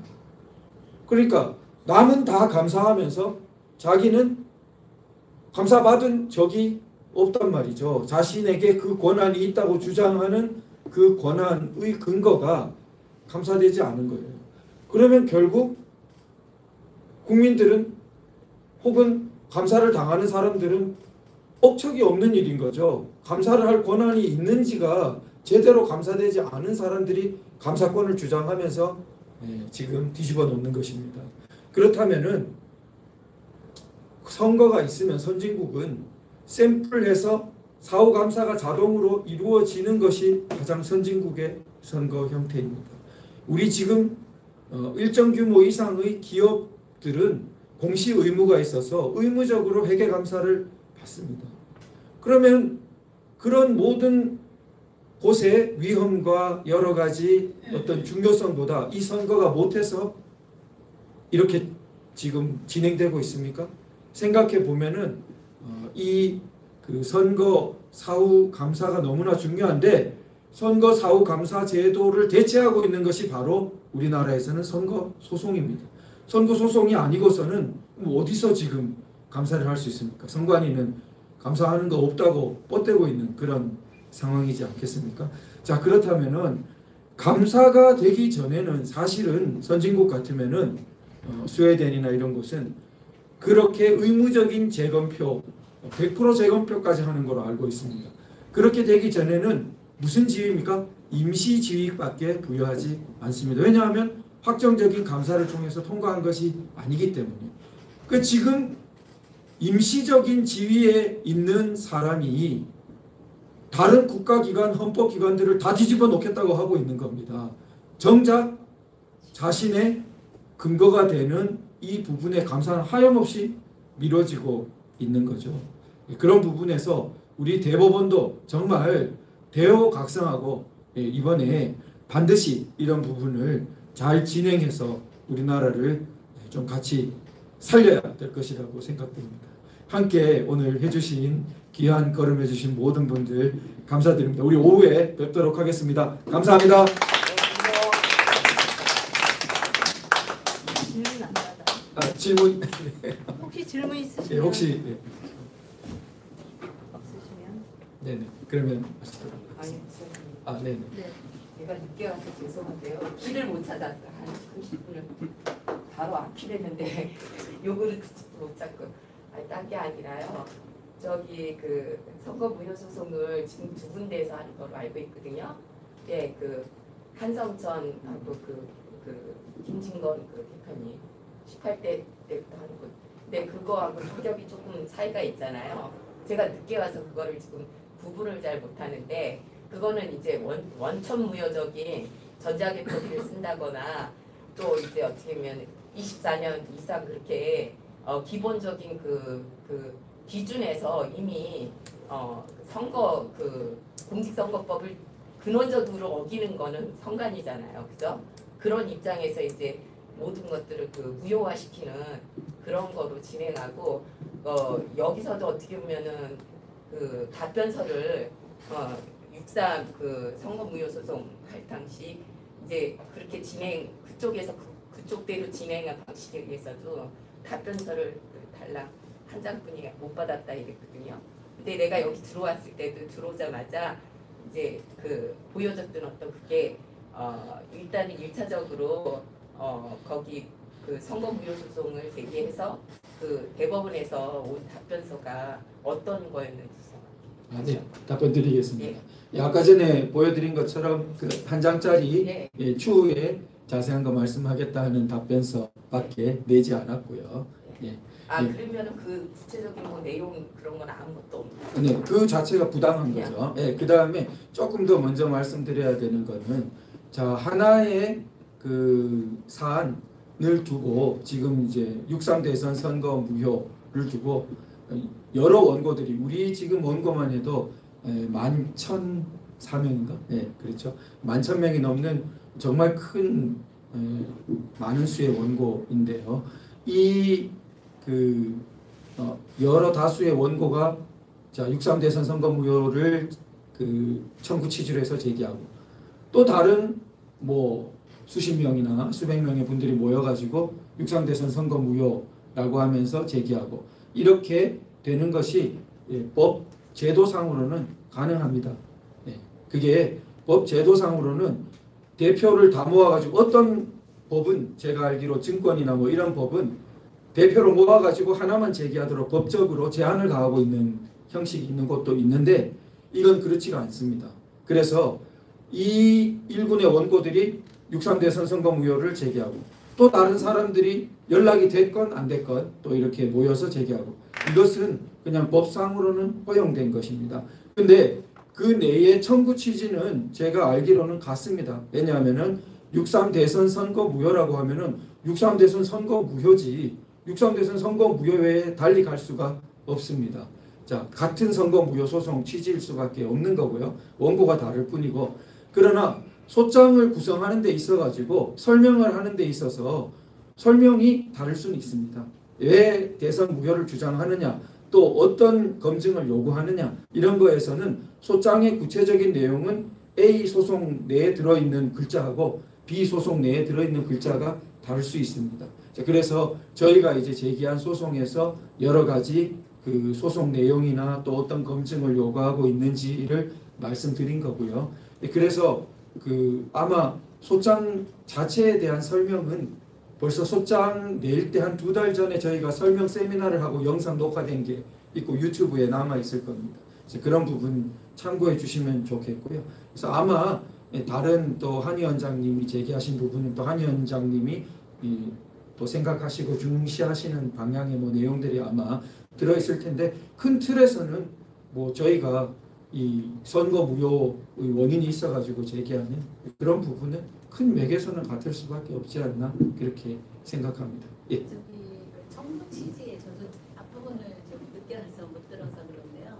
Speaker 6: 그러니까 남은 다 감사하면서 자기는 감사받은 적이 없단 말이죠. 자신에게 그 권한이 있다고 주장하는 그 권한의 근거가 감사되지 않은 거예요. 그러면 결국 국민들은 혹은 감사를 당하는 사람들은 억척이 없는 일인 거죠. 감사를 할 권한이 있는지가 제대로 감사되지 않은 사람들이 감사권을 주장하면서 지금 뒤집어 놓는 것입니다. 그렇다면은 선거가 있으면 선진국은 샘플해서 사후감사가 자동으로 이루어지는 것이 가장 선진국의 선거 형태입니다. 우리 지금 일정 규모 이상의 기업들은 공시 의무가 있어서 의무적으로 회계감사를 받습니다. 그러면 그런 모든 곳의 위험과 여러 가지 어떤 중요성보다 이 선거가 못해서 이렇게 지금 진행되고 있습니까? 생각해 보면은 이 그 선거 사후 감사가 너무나 중요한데 선거 사후 감사 제도를 대체하고 있는 것이 바로 우리나라에서는 선거 소송입니다. 선거 소송이 아니고서는 어디서 지금 감사를 할 수 있습니까? 선관위는 감사하는 거 없다고 뻗대고 있는 그런 상황이지 않겠습니까? 자, 그렇다면은 감사가 되기 전에는 사실은 선진국 같으면은 스웨덴이나 이런 곳은 그렇게 의무적인 재검표 100% 재검표까지 하는 걸로 알고 있습니다. 그렇게 되기 전에는 무슨 지위입니까? 임시 지위밖에 부여하지 않습니다. 왜냐하면 확정적인 감사를 통해서 통과한 것이 아니기 때문에. 그 지금 임시적인 지위에 있는 사람이 다른 국가기관, 헌법기관들을 다 뒤집어 놓겠다고 하고 있는 겁니다. 정작 자신의 근거가 되는 이 부분의 감사는 하염없이 미뤄지고 있는 거죠. 그런 부분에서 우리 대법원도 정말 대호각성하고 이번에 반드시 이런 부분을 잘 진행해서 우리나라를 좀 같이 살려야 될 것이라고 생각됩니다. 함께 오늘 해주신 귀한 걸음 해주신 모든 분들 감사드립니다. 우리 오후에 뵙도록 하겠습니다. 감사합니다.
Speaker 3: 질문 안 받아.
Speaker 6: 질문
Speaker 3: 혹시 질문 있으시면
Speaker 6: 네, 혹시
Speaker 3: 없으시면
Speaker 6: 네네 그러면
Speaker 8: 아니,
Speaker 6: 네네
Speaker 3: 네.
Speaker 8: 제가 늦게 와서 죄송한데요. 길을 못 찾았어요. 한 30분을 바로 앞길 했는데 요거를 못 찾고. 아니, 딴 게 아니라요. 저기 그 선거 무효 소송을 지금 두 군데에서 하는 걸로 알고 있거든요. 예, 그 한성천하고 그 김진건 그 대표님 18대 때부터 하는 거. 근데 그거하고 성격이 조금 차이가 있잖아요. 제가 늦게 와서 그거를 지금 구분을 잘 못하는데 그거는 이제 원천무효적인 전자개표기를 쓴다거나 또 이제 어떻게 보면 24년 이상 그렇게 기본적인 그 기준에서 이미 선거 공직선거법을 근원적으로 어기는 거는 선관위잖아요, 그죠? 그런 입장에서 이제 모든 것들을 무효화시키는 그런 거로 진행하고 여기서도 어떻게 보면은 그 답변서를 6.3 선거 무효 소송 할 당시 이제 그렇게 그쪽에서 그쪽대로 진행한 방식에 의해서도 답변서를 달랑 한 장뿐이 못 받았다 이랬거든요. 근데 내가 여기 들어왔을 때도 들어오자마자 이제 그 보여줬던 어떤 그게 일단은 1차적으로 거기 그 선거무효 소송을 제기해서 그 대법원에서 온 답변서가 어떤 거였는지 정확히.
Speaker 6: 네, 답변 드리겠습니다. 아까 전에 보여드린 것처럼 그 한 장짜리 추후에 자세한 거 말씀하겠다 하는 답변서밖에 내지 않았고요.
Speaker 8: 그러면은 그 구체적인 뭐 내용 그런 건 아무것도 없나요?
Speaker 6: 네, 그 자체가 부당한 거죠. 그 다음에 조금 더 먼저 말씀드려야 되는 거는 자 하나의 그 사안을 두고 지금 이제 6.3 대선 선거 무효를 두고 여러 원고들이 우리 지금 원고만 해도 11,004명인가? 그렇죠. 11,000명이 넘는 정말 큰 많은 수의 원고인데요. 이 여러 다수의 원고가 자 6.3 대선 선거 무효를 그 청구 취지로 해서 제기하고 또 다른 뭐 수십 명이나 수백 명의 분들이 모여가지고 6.3 대선 선거 무효라고 하면서 제기하고 이렇게 되는 것이 법 제도상으로는 가능합니다. 그게 법 제도상으로는 대표를 다 모아가지고 어떤 법은 제가 알기로 증권이나 뭐 이런 법은 대표를 모아가지고 하나만 제기하도록 법적으로 제한을 가하고 있는 형식이 있는 곳도 있는데 이건 그렇지가 않습니다. 그래서 이 일군의 원고들이 6.3 대선 선거 무효를 제기하고 또 다른 사람들이 연락이 됐건 안 됐건 또 이렇게 모여서 제기하고 이것은 그냥 법상으로는 허용된 것입니다. 근데 그 내의 청구 취지는 제가 알기로는 같습니다. 왜냐하면은 6.3 대선 선거 무효라고 하면은 6.3 대선 선거 무효지 6.3 대선 선거 무효 외에 달리 갈 수가 없습니다. 자, 같은 선거 무효 소송 취지일 수밖에 없는 거고요. 원고가 다를 뿐이고 그러나 소장을 구성하는 데 있어 가지고 설명을 하는 데 있어서 설명이 다를 수는 있습니다. 왜 대선 무효를 주장하느냐 또 어떤 검증을 요구하느냐 이런 거에서는 소장의 구체적인 내용은 A 소송 내에 들어있는 글자하고 B 소송 내에 들어있는 글자가 다를 수 있습니다. 자, 그래서 저희가 이제 제기한 소송에서 여러 가지 그 소송 내용이나 또 어떤 검증을 요구하고 있는지를 말씀드린 거고요. 그래서 그 아마 소장 자체에 대한 설명은 벌써 소장 낼 때 한 2달 전에 저희가 설명 세미나를 하고 영상 녹화된 게 있고 유튜브에 남아 있을 겁니다. 그런 부분 참고해 주시면 좋겠고요. 그래서 아마 다른 또 한 위원장님이 제기하신 부분은 또 한 위원장님이 또 생각하시고 중시하시는 방향의 뭐 내용들이 아마 들어있을 텐데 큰 틀에서는 뭐 저희가 이 선거 무효의 원인이 있어가지고 제기하는 그런 부분은 큰 맥에서는 같을 수밖에 없지 않나 그렇게 생각합니다.
Speaker 9: 저기 청구 취지에 저도 앞부분을 좀 늦게 와서 못 들어서 그런데요.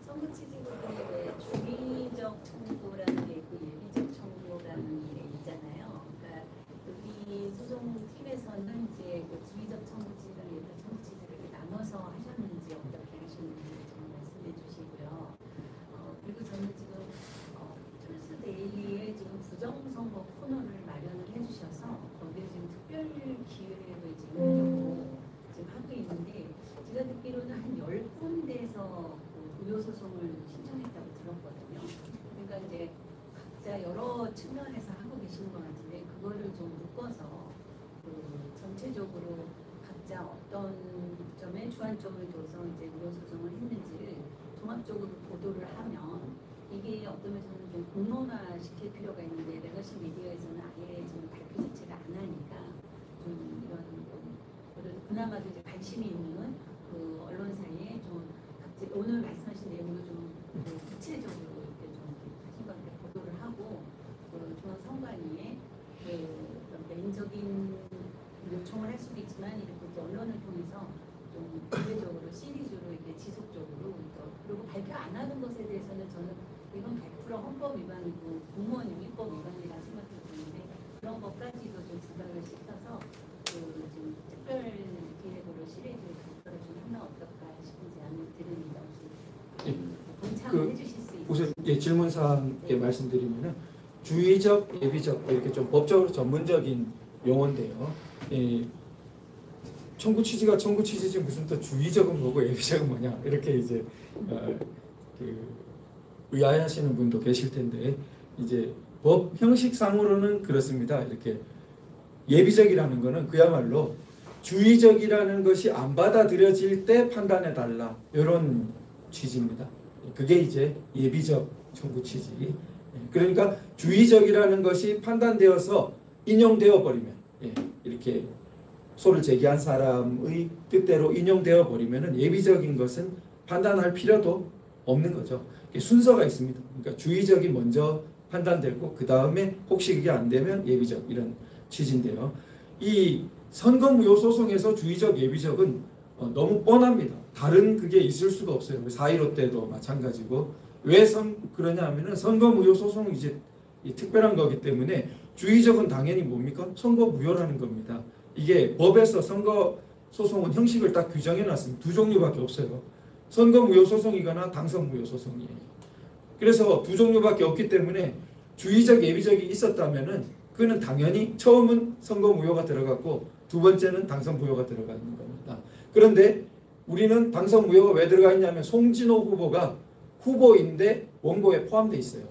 Speaker 9: 청구 취지 부분에 왜 주기적 청구라는 게 있고 예비적 청구라는 게 있잖아요. 그러니까 우리 소송팀에서는 이제 그 주기적 청구 취지랑 예비적 청구 취지를 이렇게 나눠서 하셨는지 어떻게 하셨는지 좀 말씀해 주시고요. 그리고 저는 지금 투스데일리에 지금 부정선거 코너를 마련을 해주셔서 거기에 지금 특별 기획을 지금 하고 있는데 제가 듣기로는 한 10군데에서 무효소송을 신청했다고 들었거든요. 그러니까 이제 각자 여러 측면에서 하고 계시는 것 같은데 그거를 좀 묶어서 전체적으로 각자 어떤 점에 주안점을 둬서 이제 무효소송을 했는지를 종합적으로 보도를 하면 이게 어떤 면에서는 좀 공론화 시킬 필요가 있는데 레거시 미디어에서는 아예 지금 발표 자체를 안 하니까 좀 이런 그래도 그나마도 이제 관심이 있는 그 언론사에 좀 각자 오늘 말씀하신 내용도 좀 구체적으로 이렇게 좀 하신 것 같아요. 보도를 하고 그 중앙선관위에 그 개인적인 요청을 할 수도 있지만 이렇게 언론을 통해서 좀 기회적으로 시리즈로 이렇게 지속적으로 그리고 발표 안 하는 것에 대해서는 저는 이건 100% 헌법 위반이고 공무원 영유법 위반이라 생각이 드는데 그런 것까지도 좀 생각을 시켜서 그 좀 특별 기획으로 시리즈 발표를 좀 하면 어떨까 싶은 제안을 드립니다. 동참해 주실 수 있으세요?
Speaker 6: 우선 질문사항에 말씀드리면은 주의적, 예비적 이렇게 좀 법적으로 전문적인 용어인데요. 청구 취지가 청구 취지지 무슨 또 주의적은 뭐고 예비적은 뭐냐 이렇게 이제 의아해하시는 분도 계실 텐데 이제 법 형식상으로는 그렇습니다. 이렇게 예비적이라는 것은 그야말로 주의적이라는 것이 안 받아들여질 때 판단해 달라 이런 취지입니다. 그게 이제 예비적 청구 취지. 그러니까 주의적이라는 것이 판단되어서 인용되어 버리면 이렇게 소를 제기한 사람의 뜻대로 인용되어 버리면 예비적인 것은 판단할 필요도 없는 거죠. 순서가 있습니다. 그러니까 주의적이 먼저 판단되고 그 다음에 혹시 그게 안 되면 예비적 이런 취지인데요. 이 선거무효 소송에서 주의적 예비적은 너무 뻔합니다. 다른 그게 있을 수가 없어요. 4.15 때도 마찬가지고 왜 그러냐 하면은 선거무효 소송은 이제 특별한 거기 때문에 주의적은 당연히 뭡니까? 선거무효라는 겁니다. 이게 법에서 선거 소송은 형식을 딱 규정해 놨습니다. 두 종류밖에 없어요. 선거무효 소송이거나 당선무효 소송이에요. 그래서 두 종류밖에 없기 때문에 주의적 예비적이 있었다면은 그는 당연히 처음은 선거무효가 들어갔고 두 번째는 당선무효가 들어가 있는 겁니다. 그런데 우리는 당선무효가 왜 들어가 있냐면 송진호 후보가 후보인데 원고에 포함되어 있어요.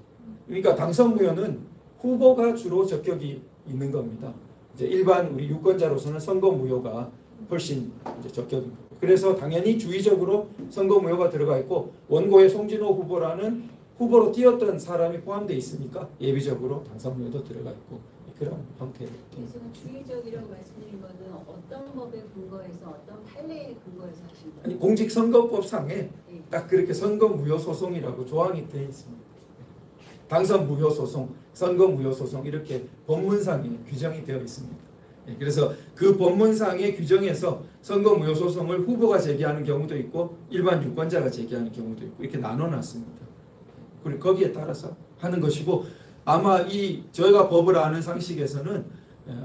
Speaker 6: 그러니까 당선무효는 후보가 주로 적격이 있는 겁니다. 이제 일반 우리 유권자로서는 선거무효가 훨씬 이제 적격입니다. 그래서 당연히 주의적으로 선거무효가 들어가 있고 원고에 송진호 후보라는 후보로 뛰었던 사람이 포함되어 있으니까 예비적으로 당선무효도 들어가 있고 그런 형태로.
Speaker 9: 그래서 주의적이라고 말씀드린 거는 어떤 법에 근거해서 어떤 판례에 근거해서 하신 거예요?
Speaker 6: 아니 공직선거법상에 딱 그렇게 선거무효 소송이라고 조항이 되어 있습니다. 당선무효 소송, 선거무효 소송 이렇게 법문상에 규정이 되어 있습니다. 그래서 그 법문상의 규정에서 선거무효 소송을 후보가 제기하는 경우도 있고 일반 유권자가 제기하는 경우도 있고 이렇게 나눠놨습니다. 그리고 거기에 따라서 하는 것이고 아마 저희가 법을 아는 상식에서는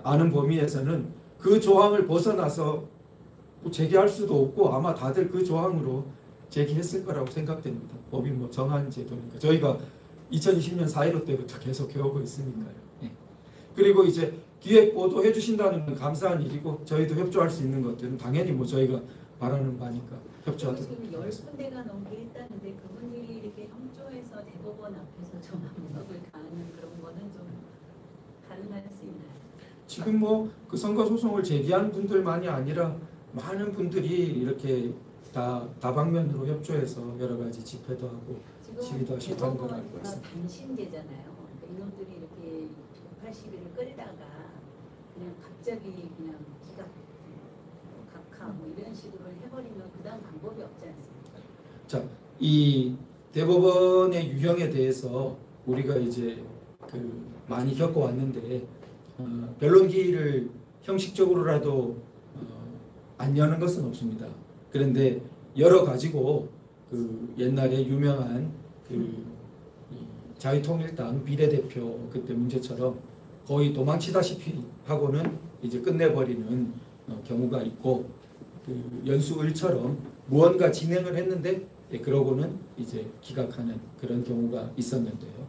Speaker 6: 아는 범위에서는 그 조항을 벗어나서 제기할 수도 없고 아마 다들 그 조항으로 제기했을 거라고 생각됩니다. 법이 뭐 정한 제도니까 저희가 2020년 4.15 때부터 계속 배우고 있으니까요. 그리고 이제 기획 보도해 주신다는 건 감사한 일이고 저희도 협조할 수 있는 것들은 당연히 뭐 저희가 바라는 바니까 협조하도록
Speaker 9: 지금 10군데가 넘게 했다는데 그분들이 이렇게 협조해서 대법원 앞에서 전압력을 가하는 그런 거는 좀 가능할 수 있나요?
Speaker 6: 지금 뭐 그 선거 소송을 제기한 분들만이 아니라 많은 분들이 이렇게 다방면으로 협조해서 여러 가지 집회도 하고 시위도 하시고 하는 걸 알고 있습니다.
Speaker 9: 단신제잖아요. 그러니까 이놈들이 이렇게 180일을 끌다가 그냥 갑자기 그냥 기각, 각하 뭐 이런 식으로 해버리면 그다음 방법이 없지 않습니까?
Speaker 6: 자, 이 대법원의 유형에 대해서 우리가 이제 많이 겪어왔는데 변론기일을 형식적으로라도 안 여는 것은 없습니다. 그런데 여러 가지고 옛날에 유명한 자유통일당 비례대표 그때 문제처럼 거의 도망치다시피 하고는 이제 끝내버리는 경우가 있고 연수을처럼 무언가 진행을 했는데 그러고는 이제 기각하는 그런 경우가 있었는데요.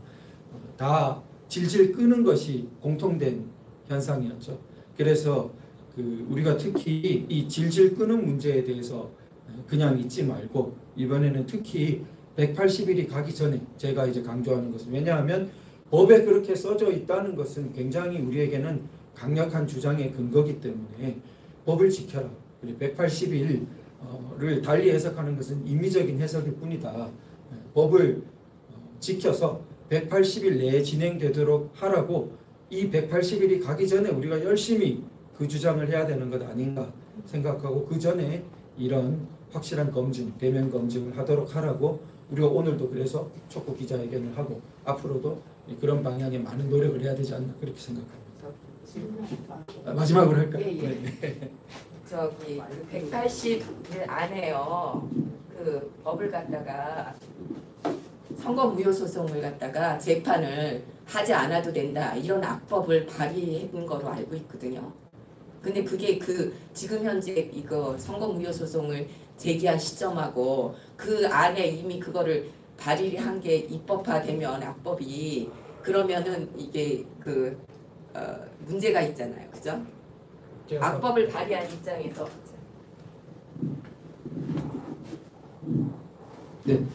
Speaker 6: 다 질질 끄는 것이 공통된 현상이었죠. 그래서 우리가 특히 이 질질 끄는 문제에 대해서 그냥 잊지 말고 이번에는 특히 180일이 가기 전에 제가 이제 강조하는 것은 왜냐하면 법에 그렇게 써져 있다는 것은 굉장히 우리에게는 강력한 주장의 근거기 때문에 법을 지켜라. 그리고 180일을 달리 해석하는 것은 임의적인 해석일 뿐이다. 법을 지켜서 180일 내에 진행되도록 하라고 이 180일이 가기 전에 우리가 열심히 그 주장을 해야 되는 것 아닌가 생각하고 그 전에 이런 확실한 검증, 대면 검증을 하도록 하라고 우리가 오늘도 그래서 촉구 기자회견을 하고 앞으로도 그런 방향에 많은 노력을 해야 되지 않나 그렇게 생각합니다. 마지막으로 할까요? 네.
Speaker 8: 저기 180일 안에요. 그 법을 갖다가 선거무효 소송을 갖다가 재판을 하지 않아도 된다 이런 악법을 발의한 거로 알고 있거든요. 근데 그게 지금 현재 이거 선거무효 소송을 제기한 시점하고 그 안에 이미 그거를 발의한 게 입법화되면 악법이 그러면은 이게 문제가 있잖아요, 그죠? 악법을 발휘한 입장에서.
Speaker 6: 네,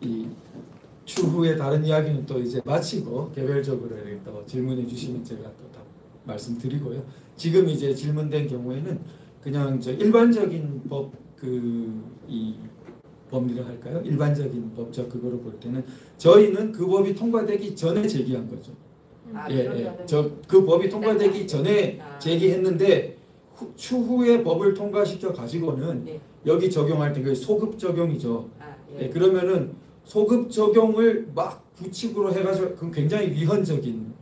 Speaker 6: 이 추후에 다른 이야기는 또 이제 마치고 개별적으로 이렇게 또 질문해 주시면 제가 또 답 말씀드리고요. 지금 이제 질문된 경우에는 그냥 저 일반적인 법 이 법리라 할까요? 일반적인 법적 그거로 볼 때는 저희는 그 법이 통과되기 전에 제기한 거죠. 그 법이 통과되기 전에 제기했는데 추후에 법을 통과시켜 가지고는 여기 적용할 때 그 소급 적용이죠. 그러면은 소급 적용을 막 규칙으로 해가지고 그건 굉장히 위헌적인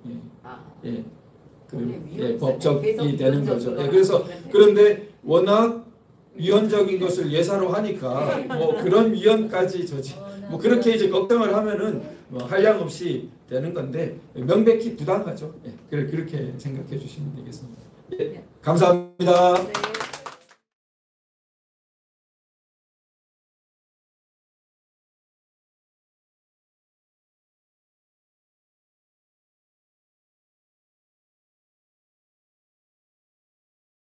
Speaker 6: 법적이 되는 거죠. 그래서 그런데 워낙 위헌적인 것을 예사로 하니까 뭐 그런 위헌까지 뭐 그렇게 이제 걱정을 하면은 뭐 한량 없이 되는 건데 명백히 부당하죠. 그렇게 생각해 주시면 되겠습니다. 감사합니다.